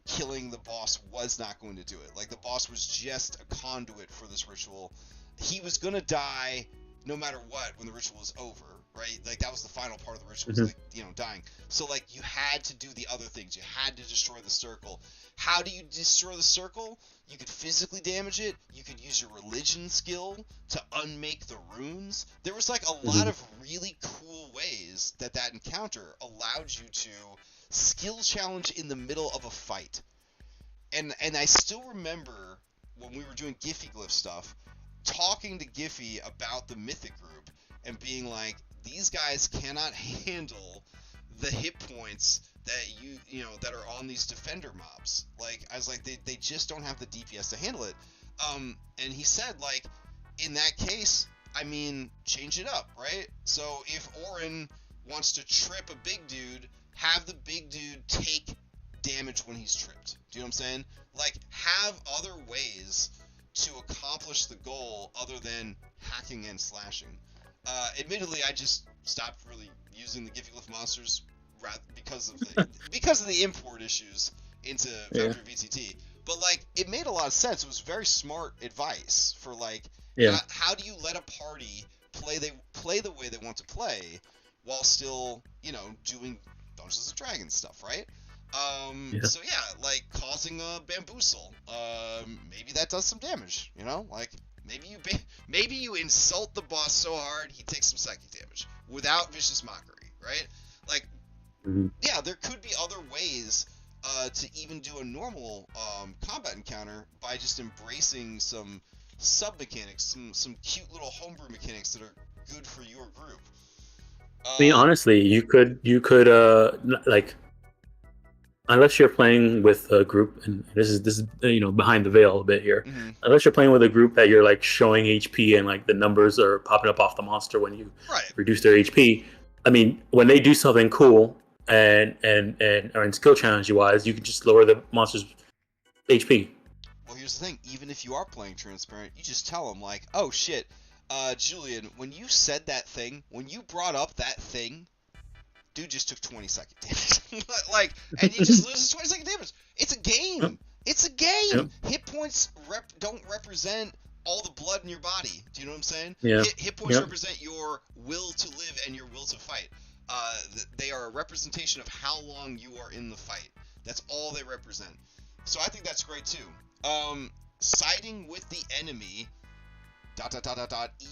killing the boss was not going to do it. Like, the boss was just a conduit for this ritual. He was gonna die no matter what when the ritual was over, right? Like, that was the final part of the ritual, was like, you know, dying. So, like, you had to do the other things. You had to destroy the circle. How do you destroy the circle? You could physically damage it. You could use your religion skill to unmake the runes. There was, like, a lot of really cool ways that encounter allowed you to skill challenge in the middle of a fight. And I still remember when we were doing Giphy Glyph stuff, talking to Giphy about the Mythic group and being like, these guys cannot handle the hit points that you know that are on these defender mobs. Like, I was like, they just don't have the DPS to handle it. And he said, like, in that case, I mean, change it up, right? So if Orin wants to trip a big dude, have the big dude take damage when he's tripped. Do you know what I'm saying? Like, have other ways to accomplish the goal other than hacking and slashing. Admittedly, I just stopped really using the Giphy Glyph monsters because of the import issues into Factory VTT. But, like, it made a lot of sense. It was very smart advice for, like, how do you let a party play the way they want to play while still, you know, doing Dungeons and Dragons stuff, right? So yeah, like, causing a bamboozle. Maybe that does some damage, you know? Like, maybe you insult the boss so hard he takes some psychic damage without vicious mockery, right? Like, yeah, there could be other ways to even do a normal combat encounter by just embracing some sub mechanics, some cute little homebrew mechanics that are good for your group. I mean, honestly, you could like, unless you're playing with a group, and this is you know, behind the veil a bit here. Unless you're playing with a group that you're, like, showing HP and, like, the numbers are popping up off the monster when you reduce their HP. I mean, when they do something cool and are in skill challenge wise, you can just lower the monster's HP. Well, here's the thing: even if you are playing transparent, you just tell them, like, "Oh shit, Julian, when you said that thing, when you brought up that thing, dude just took 20 second damage." Like, and you just lose 20 second damage. It's a game. It's a game. Hit points don't represent all the blood in your body. Do you know what I'm saying? Hit points represent your will to live and your will to fight. They are a representation of how long you are in the fight. That's all they represent. So I think that's great too. Siding with the enemy, ...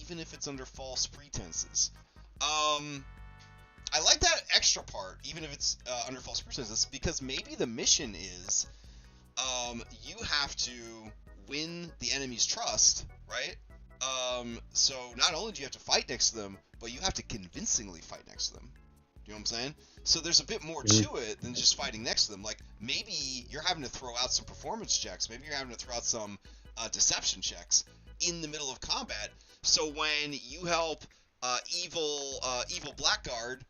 even if it's under false pretenses. I like that extra part, even if it's under false pretenses, because maybe the mission is you have to win the enemy's trust, right? So not only do you have to fight next to them, but you have to convincingly fight next to them. Do you know what I'm saying? So there's a bit more to it than just fighting next to them. Like, maybe you're having to throw out some performance checks. Maybe you're having to throw out some deception checks in the middle of combat. So when you help evil Blackguard,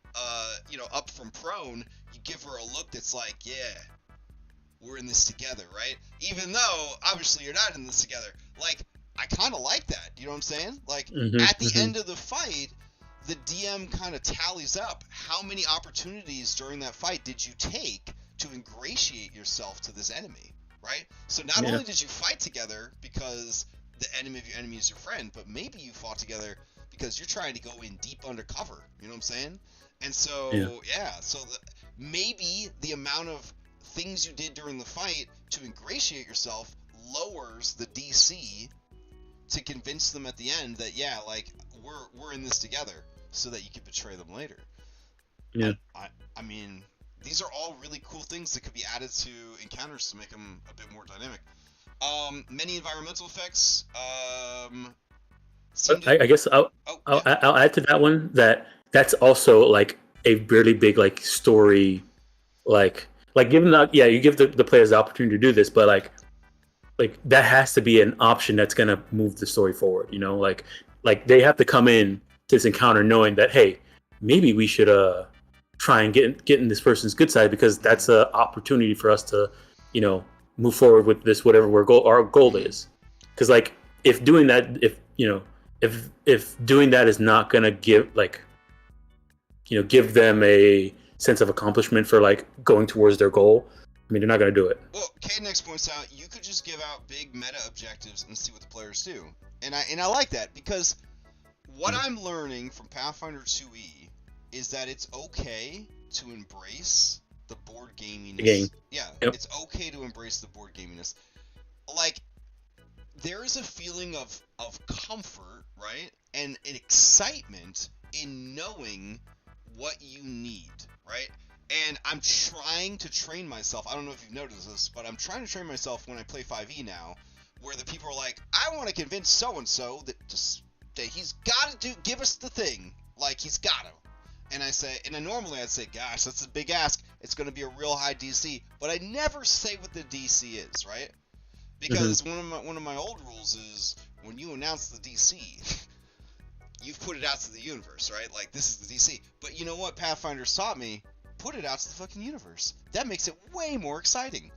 you know, up from prone, you give her a look that's like, yeah, we're in this together, right? Even though obviously you're not in this together. Like, I kind of like that. You know what I'm saying? Like, at the end of the fight, the DM kind of tallies up how many opportunities during that fight did you take to ingratiate yourself to this enemy, right? So not only did you fight together because the enemy of your enemy is your friend, but maybe you fought together because you're trying to go in deep undercover. You know what I'm saying? And so, maybe the amount of things you did during the fight to ingratiate yourself lowers the DC to convince them at the end that, yeah, like, we're in this together, so that you can betray them later. I mean, these are all really cool things that could be added to encounters to make them a bit more dynamic. Many environmental effects. I guess I'll add to that one that's also, like, a really big, like, story, like given that, you give the players the opportunity to do this, but like that has to be an option that's gonna move the story forward. You know, like they have to come in to this encounter knowing that, hey, maybe we should try and get in this person's good side, because that's an opportunity for us to, you know, move forward with this, whatever our goal is. Because, like, if doing that, if doing that is not gonna give them a sense of accomplishment for, like, going towards their goal, I mean, they're not going to do it. Well, K-Nex points out you could just give out big meta objectives and see what the players do. And I like that, because what I'm learning from Pathfinder 2e is that it's okay to embrace the board gaminess. The game. Yeah, yep. It's okay to embrace the board gaminess. Like, there is a feeling of comfort, right? And an excitement in knowing what you need, right? And I'm trying to train myself. I don't know if you've noticed this, but I'm trying to train myself when I play 5e now, where the people are like, I want to convince so-and-so that he's got to give us the thing. Like, he's got to. And I say, and then normally I'd say, gosh, that's a big ask. It's going to be a real high DC. But I never say what the DC is, right? Because one of my old rules is, when you announce the DC, you've put it out to the universe, right? Like, this is the DC. But you know what Pathfinder's taught me? Put it out to the fucking universe. That makes it way more exciting,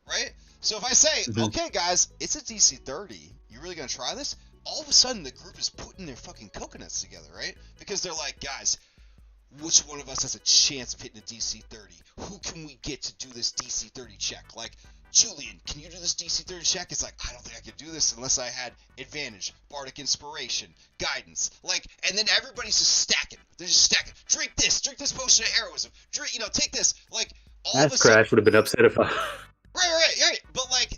right? So if I say, okay, guys, it's a DC 30, you really gonna try this? All of a sudden, the group is putting their fucking coconuts together, right? Because they're like, guys, which one of us has a chance of hitting a DC 30? Who can we get to do this DC 30 check? Like, Julian, can you do this DC 30 check? It's like, I don't think I could do this unless I had advantage, bardic inspiration, guidance. Like, and then everybody's just stacking. They're just stacking. Drink this potion of heroism. Drink, take this. Like, all of a sudden. Crash would have been upset if I. Right. But like,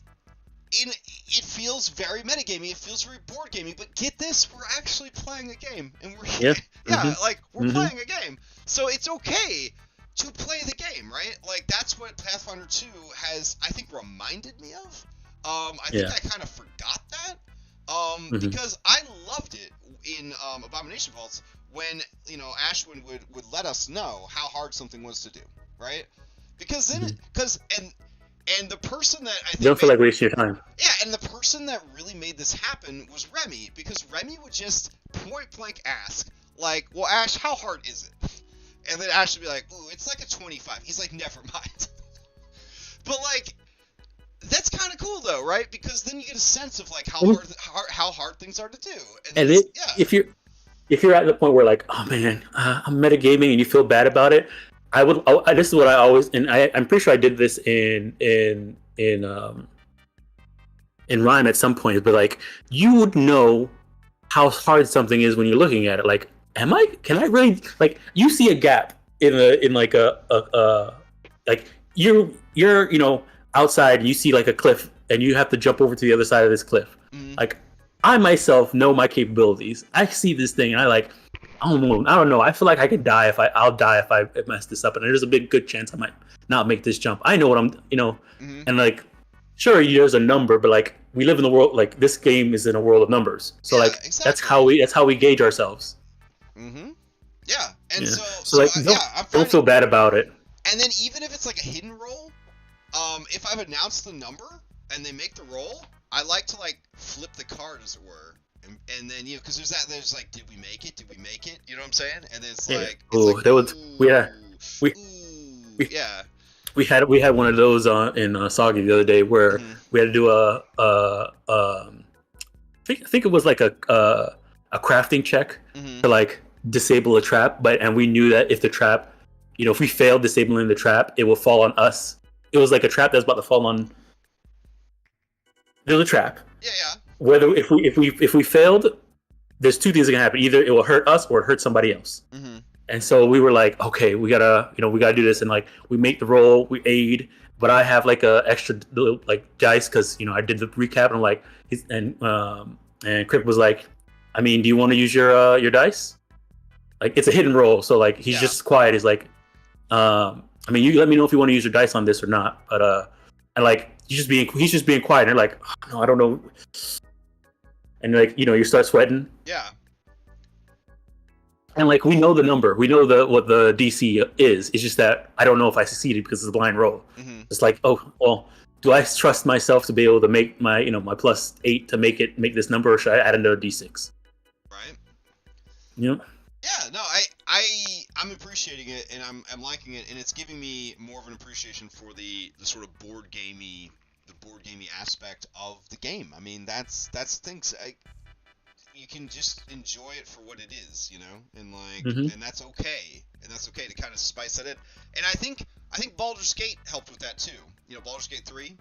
it feels very metagamey. It feels very board gamey. But get this, we're actually playing a game, and we're we're playing a game. So it's okay to play the game, right? Like, that's what Pathfinder 2 has, I think, reminded me of. I think I kind of forgot that. Because I loved it in Abomination Vaults when, Ashwin would let us know how hard something was to do, right? Because then, and the person that I think... You don't feel like wasting your time. Yeah, and the person that really made this happen was Remy, because Remy would just point-blank ask, like, well, Ash, how hard is it? And then Ash would be like, ooh, it's like a 25. He's like, never mind. But, like, that's kind of cool, though, right? Because then you get a sense of, like, how hard things are to do. If you're at the point where, like, oh, man, I'm metagaming and you feel bad about it, this is what I always, and I'm pretty sure I did this in Rhyme at some point, but, like, you would know how hard something is when you're looking at it. Like, can I really, like, you see a gap in like like you're outside and you see like a cliff and you have to jump over to the other side of this cliff. Like, I myself know my capabilities. I see this thing and I don't know. I feel like I could die I'll die if I mess this up, and there's a good chance I might not make this jump. I know what I'm, and, like, sure, there's a number, but, like, we live in the world, like, this game is in a world of numbers. So, exactly. That's how we gauge ourselves. Yeah, and don't feel bad about it. And then even if it's like a hidden roll, if I've announced the number and they make the roll, I like to, like, flip the card, as it were, and then because there's like, did we make it? You know what I'm saying? And then it's like, we had one of those in Soggy the other day where we had to do I think it was like a crafting check to, like, disable a trap, and we knew that if the trap, if we failed disabling the trap, it will fall on us. It was like a trap that's about to fall on. There's a trap. Yeah. Whether if we failed, there's two things that can happen. Either it will hurt us or it hurt somebody else. And so we were like, okay, we gotta do this, and, like, we make the roll, we aid, but I have, like, a extra, like, dice because I did the recap, and I'm like, and Crip was like, I mean, do you want to use your dice? Like, it's a hidden roll, so, like, he's just quiet. He's like, I mean, you let me know if you want to use your dice on this or not. But and, like, he's just being quiet. And you're like, oh, no, I don't know. And, like, you start sweating. Yeah. And, like, we know the number. We know what the DC is. It's just that I don't know if I succeeded because it's a blind roll. It's like, oh, well, do I trust myself to be able to make my, my +8 to make this number, or should I add another D6? Right. Yep. Yeah, no, I'm appreciating it, and I'm liking it, and it's giving me more of an appreciation for the sort of board gamey aspect of the game. I mean, that's things you can just enjoy it for what it is, and, like, and that's okay to kind of spice that in. And I think I think Baldur's Gate helped with that too. You know, Baldur's Gate 3.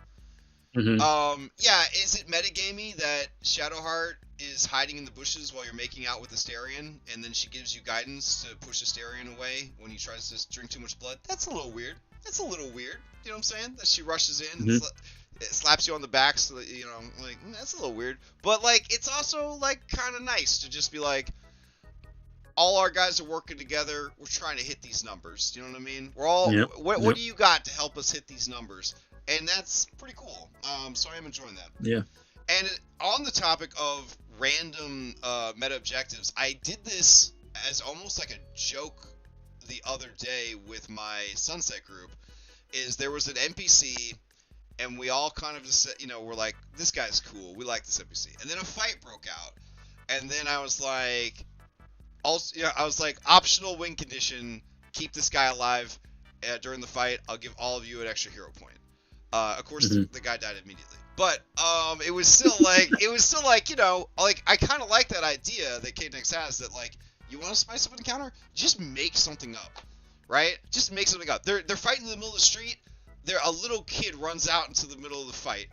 Yeah, is it metagamey that Shadowheart is hiding in the bushes while you're making out with Astarion, and then she gives you guidance to push Astarion away when he tries to drink too much blood? That's a little weird. You know what I'm saying? That she rushes in and slaps you on the back, so that, you know, like, that's a little weird. But, like, it's also, like, kind of nice to just be like, all our guys are working together. We're trying to hit these numbers. You know what I mean? We're all. Yep. What do you got to help us hit these numbers? And that's pretty cool. So I am enjoying that. Yeah. And on the topic of random meta objectives, I did this as almost like a joke the other day with my Sunset group. Is there was an NPC, and we all kind of just said, you know, we're like, this guy's cool. We like this NPC. And then a fight broke out, and then I was like. Also, yeah, I was like, optional win condition, keep this guy alive during the fight. I'll give all of you an extra hero point. Of course, the guy died immediately. But it was still like, you know, like, I kind of like that idea that K-Nex has, that, like, you want to spice up an encounter? Just make something up, right? Just make something up. They're fighting in the middle of the street. A little kid runs out into the middle of the fight.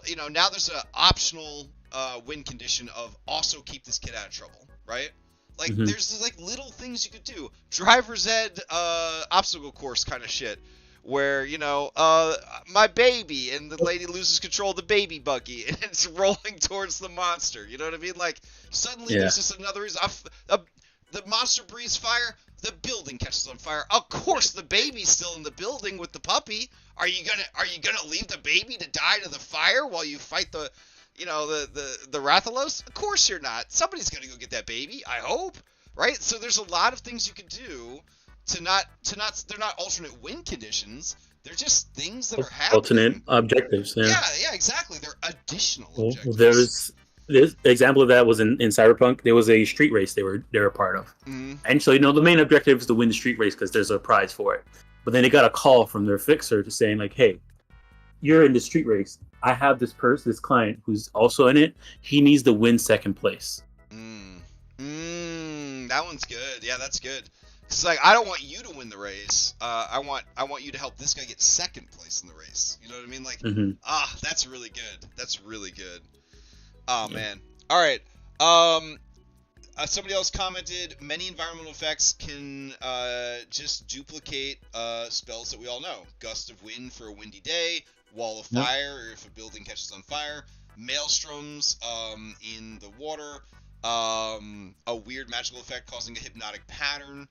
You know, now there's an optional win condition of also keep this kid out of trouble, right? Like, there's like little things you could do. Driver's ed obstacle course kind of shit. Where, you know, my baby, and the lady loses control of the baby buggy, and it's rolling towards the monster. You know what I mean? Like, suddenly there's just another reason. The monster breathes fire, the building catches on fire. Of course, the baby's still in the building with the puppy. Are you gonna leave the baby to die to the fire while you fight the Rathalos? Of course you're not. Somebody's gonna go get that baby, I hope, right? So there's a lot of things you can do they're not alternate win conditions. They're just things that are happening. Alternate objectives, yeah. Yeah, exactly. They're additional objectives. There's the example of that was in Cyberpunk. There was a street race they were a part of. And so, you know, the main objective is to win the street race because there's a prize for it. But then they got a call from their fixer to saying, like, hey, you're in the street race. I have this client who's also in it. He needs to win second place. That one's good. Yeah, that's good. It's like, I don't want you to win the race. I want you to help this guy get second place in the race. You know what I mean? Like, that's really good. That's really good. Oh, man. All right. Somebody else commented, many environmental effects can just duplicate spells that we all know. Gust of wind for a windy day, wall of fire if a building catches on fire, maelstroms in the water, a weird magical effect causing a hypnotic pattern,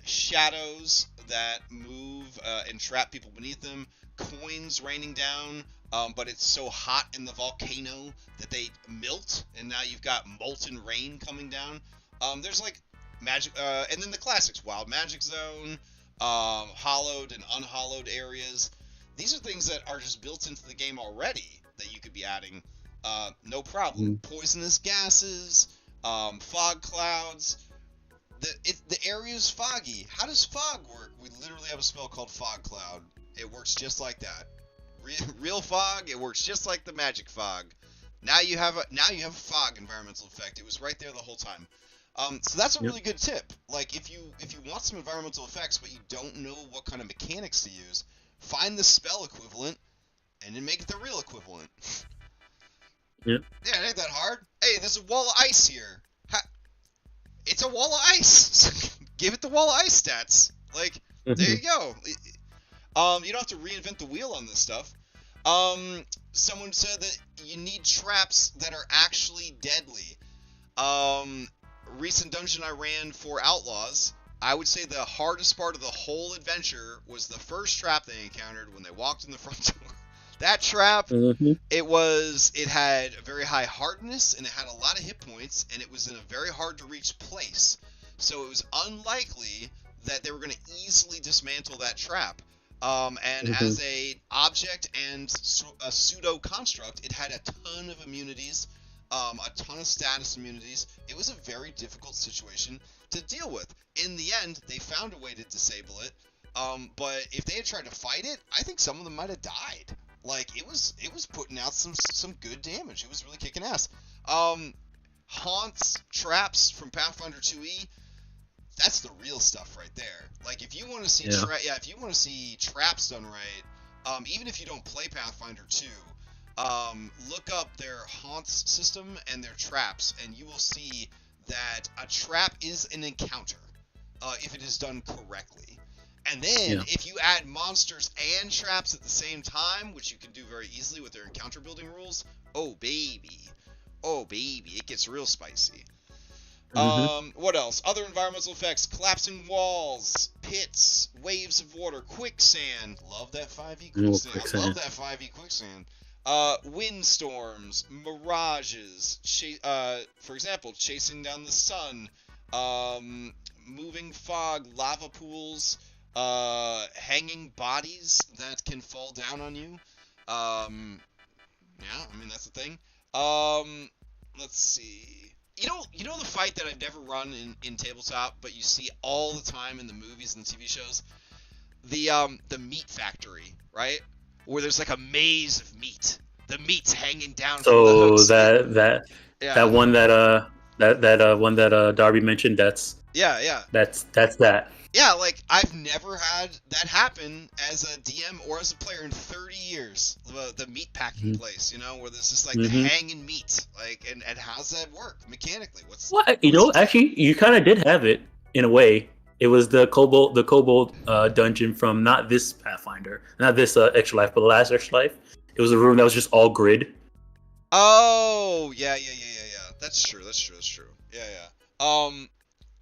shadows that move and trap people beneath them, coins raining down, but it's so hot in the volcano that they melt, and now you've got molten rain coming down. There's like magic, and then the classics, wild magic zone, hollowed and unhollowed areas. These are things that are just built into the game already that you could be adding, no problem. Poisonous gases, fog clouds. The area is foggy. How does fog work? We literally have a spell called Fog Cloud. It works just like that. Real fog. It works just like the magic fog. Now you have a fog environmental effect. It was right there the whole time. So that's a really good tip. Like, if you want some environmental effects but you don't know what kind of mechanics to use, find the spell equivalent and then make it the real equivalent. Yeah, it ain't that hard. Hey, there's a wall of ice here. It's a wall of ice. Give it the wall of ice stats. Like, there you go. You don't have to reinvent the wheel on this stuff. Someone said that you need traps that are actually deadly. Recent dungeon I ran for Outlaws, I would say the hardest part of the whole adventure was the first trap they encountered when they walked in the front door. That trap, it had a very high hardness, and it had a lot of hit points, and it was in a very hard to reach place. So it was unlikely that they were going to easily dismantle that trap. And as a object and a pseudo construct, it had a ton of immunities, a ton of status immunities. It was a very difficult situation to deal with. In the end, they found a way to disable it. But if they had tried to fight it, I think some of them might have died. Like, it was putting out some good damage. It was really kicking ass. Haunts, traps from Pathfinder 2e. that's the real stuff right there. Like, if you want to see if you want to see traps done right, even if you don't play Pathfinder 2, look up their haunts system and their traps, and you will see that a trap is an encounter if it is done correctly. And then if you add monsters and traps at the same time, which you can do very easily with their encounter building rules, oh baby, it gets real spicy. What else? Other environmental effects: collapsing walls, pits, waves of water, quicksand. Love that 5e quicksand. I love that 5e quicksand. Windstorms, mirages, for example, chasing down the sun, moving fog, lava pools, hanging bodies that can fall down on you. Yeah, I mean, that's the thing. Let's see. You know the fight that I've never run in tabletop, but you see all the time in the movies and the TV shows? The meat factory, right? Where there's like a maze of meat. The meat's hanging down from the hooks. That one that Darby mentioned, that's that. Yeah, like, I've never had that happen as a DM or as a player in 30 years. The meat packing place, you know, where there's just like the hanging meat. Like, and how does that work mechanically? Actually, you kind of did have it in a way. It was the Kobold dungeon from not this Pathfinder, not this Extra Life, but the last Extra Life. It was a room that was just all grid. Oh, yeah. That's true. Yeah.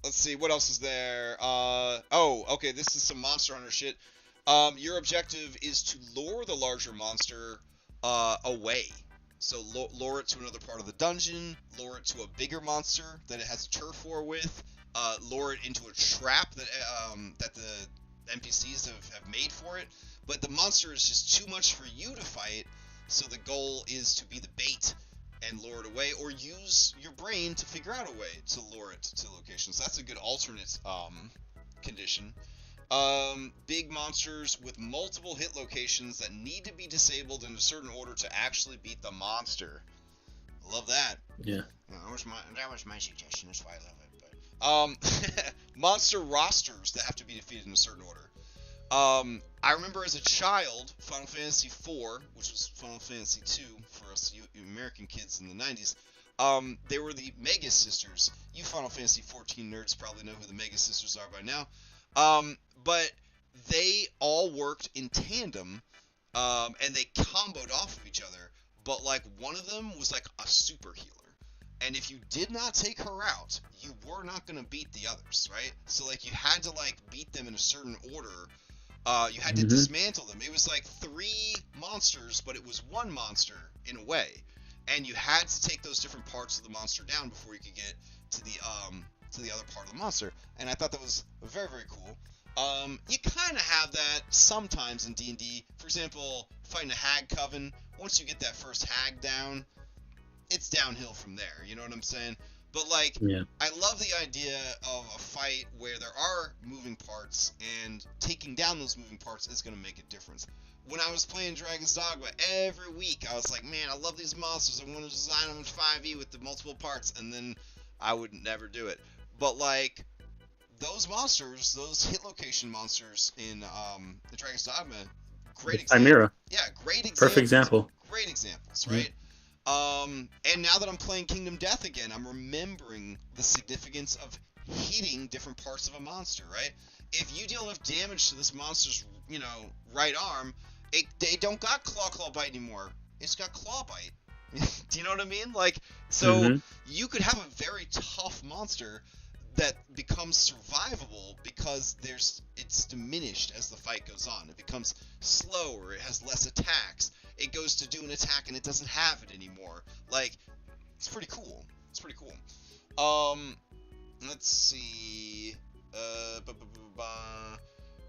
Let's see, what else is there? Okay, this is some Monster Hunter shit. Your objective is to lure the larger monster away. So lure it to another part of the dungeon, lure it to a bigger monster that it has a turf war with, lure it into a trap that the NPCs have made for it. But the monster is just too much for you to fight, so the goal is to be the bait and lure it away, or use your brain to figure out a way to lure it to locations. That's a good alternate condition. Big monsters with multiple hit locations that need to be disabled in a certain order to actually beat the monster. I love that. Yeah. That was my suggestion. That's why I love it. But monster rosters that have to be defeated in a certain order. I remember as a child, Final Fantasy IV, which was Final Fantasy II for us you American kids in the 90s, they were the Mega Sisters. You Final Fantasy XIV nerds probably know who the Mega Sisters are by now. But they all worked in tandem, and they comboed off of each other. But, like, one of them was, like, a super healer. And if you did not take her out, you were not going to beat the others, right? So, like, you had to, like, beat them in a certain order. You had to dismantle them. It was like 3 monsters, but it was one monster in a way. And you had to take those different parts of the monster down before you could get to the other part of the monster. And I thought that was very, very cool. You kind of have that sometimes in D&D. For example, fighting a hag coven. Once you get that first hag down, it's downhill from there. You know what I'm saying? But, like, I love the idea of a fight where there are moving parts, and taking down those moving parts is going to make a difference. When I was playing Dragon's Dogma, every week I was like, man, I love these monsters. I want to design them in 5e with the multiple parts, and then I would never do it. But, like, those monsters, those hit location monsters in the Dragon's Dogma, great example. Chimera. Yeah, great example. Perfect example. Great examples, right? And now that I'm playing Kingdom Death again, I'm remembering the significance of hitting different parts of a monster, right? If you deal enough damage to this monster's, right arm, they don't got claw bite anymore. It's got claw bite. Do you know what I mean? Like, so you could have a very tough monster that becomes survivable because it's diminished as the fight goes on. It becomes slower, it has less attacks, it goes to do an attack and it doesn't have it anymore. Like, it's pretty cool. Let's see,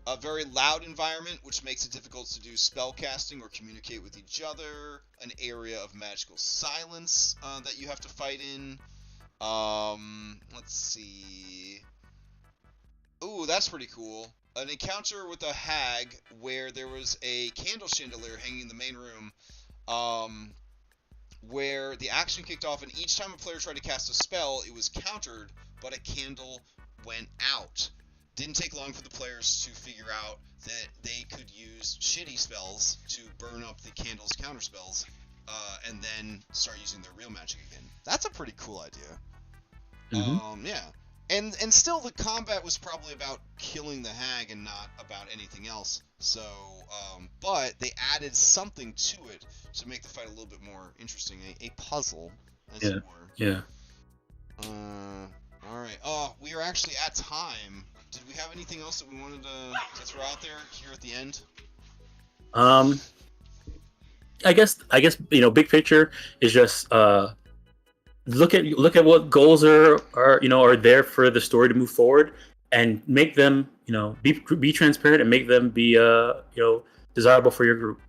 a very loud environment, which makes it difficult to do spell casting or communicate with each other. An area of magical silence that you have to fight in. Let's see. Ooh, that's pretty cool. An encounter with a hag where there was a candle chandelier hanging in the main room, where the action kicked off, and each time a player tried to cast a spell, it was countered, but a candle went out. Didn't take long for the players to figure out that they could use shitty spells to burn up the candle's counterspells, and then start using their real magic again. That's a pretty cool idea. Yeah. And still, the combat was probably about killing the hag and not about anything else. So, but they added something to it to make the fight a little bit more interesting, a puzzle, as it were. Yeah. All right. Oh, we are actually at time. Did we have anything else that we wanted to throw out there here at the end? I guess big picture is just look at what goals are there for the story to move forward, and make them be transparent and make them be desirable for your group.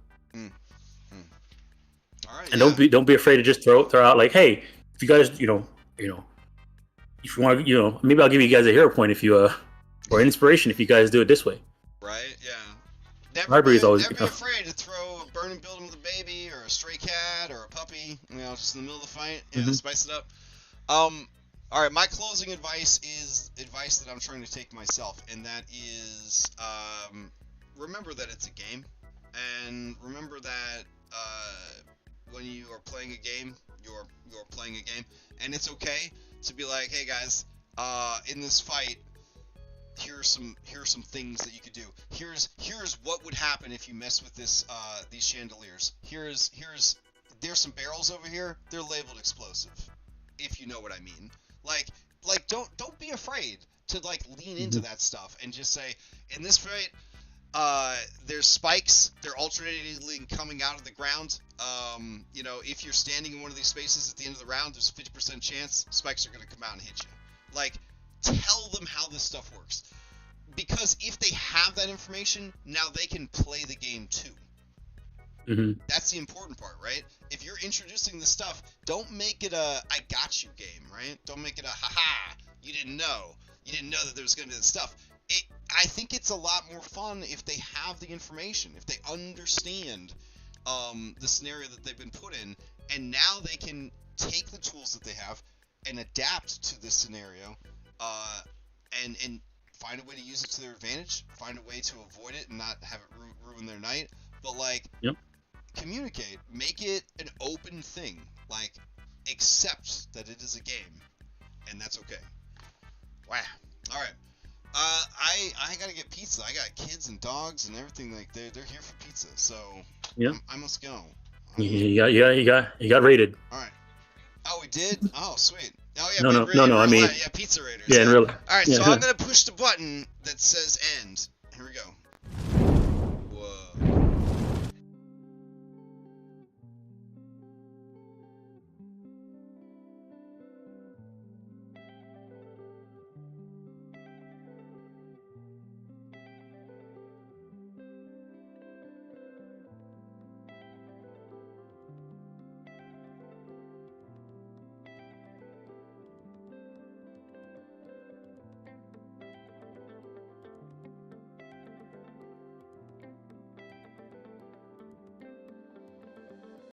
All right. And don't be afraid to just throw out like, hey, if you guys if you want maybe I'll give you guys a hero point if you or an inspiration if you guys do it this way. Right. Yeah. Never Library's be always afraid to throw a burning building with a baby or a stray cat or a puppy, just in the middle of the fight. Yeah, spice it up. All right, my closing advice is advice that I'm trying to take myself, and that is remember that it's a game, and remember that when you are playing a game, you're playing a game, and it's okay to be like, hey guys, in this fight, here are some things that you could do. Here's what would happen if you mess with these chandeliers. There's some barrels over here. They're labeled explosive, if you know what I mean. Like don't be afraid to lean into that stuff and just say, in this fight, there's spikes. They're alternatingly coming out of the ground. If you're standing in one of these spaces at the end of the round, there's a 50% chance spikes are going to come out and hit you. Tell them how this stuff works, because if they have that information, now they can play the game too. That's the important part, right? If you're introducing this stuff, don't make it a I got you game, right? Don't make it a haha, you didn't know that there was going to be this stuff. I think it's a lot more fun if they have the information, if they understand the scenario that they've been put in, and now they can take the tools that they have and adapt to this scenario, and find a way to use it to their advantage, find a way to avoid it and not have it ruin their night. But communicate, make it an open thing. Accept that it is a game, and that's okay. Wow. All right. I gotta get pizza. I got kids and dogs and everything. They're here for pizza, so I must go. You got rated. All right. Oh, we did? Oh, sweet. Oh yeah. No. I mean, Pizza Raiders. Yeah, in real life. All right, so I'm gonna push the button that says end. Here we go.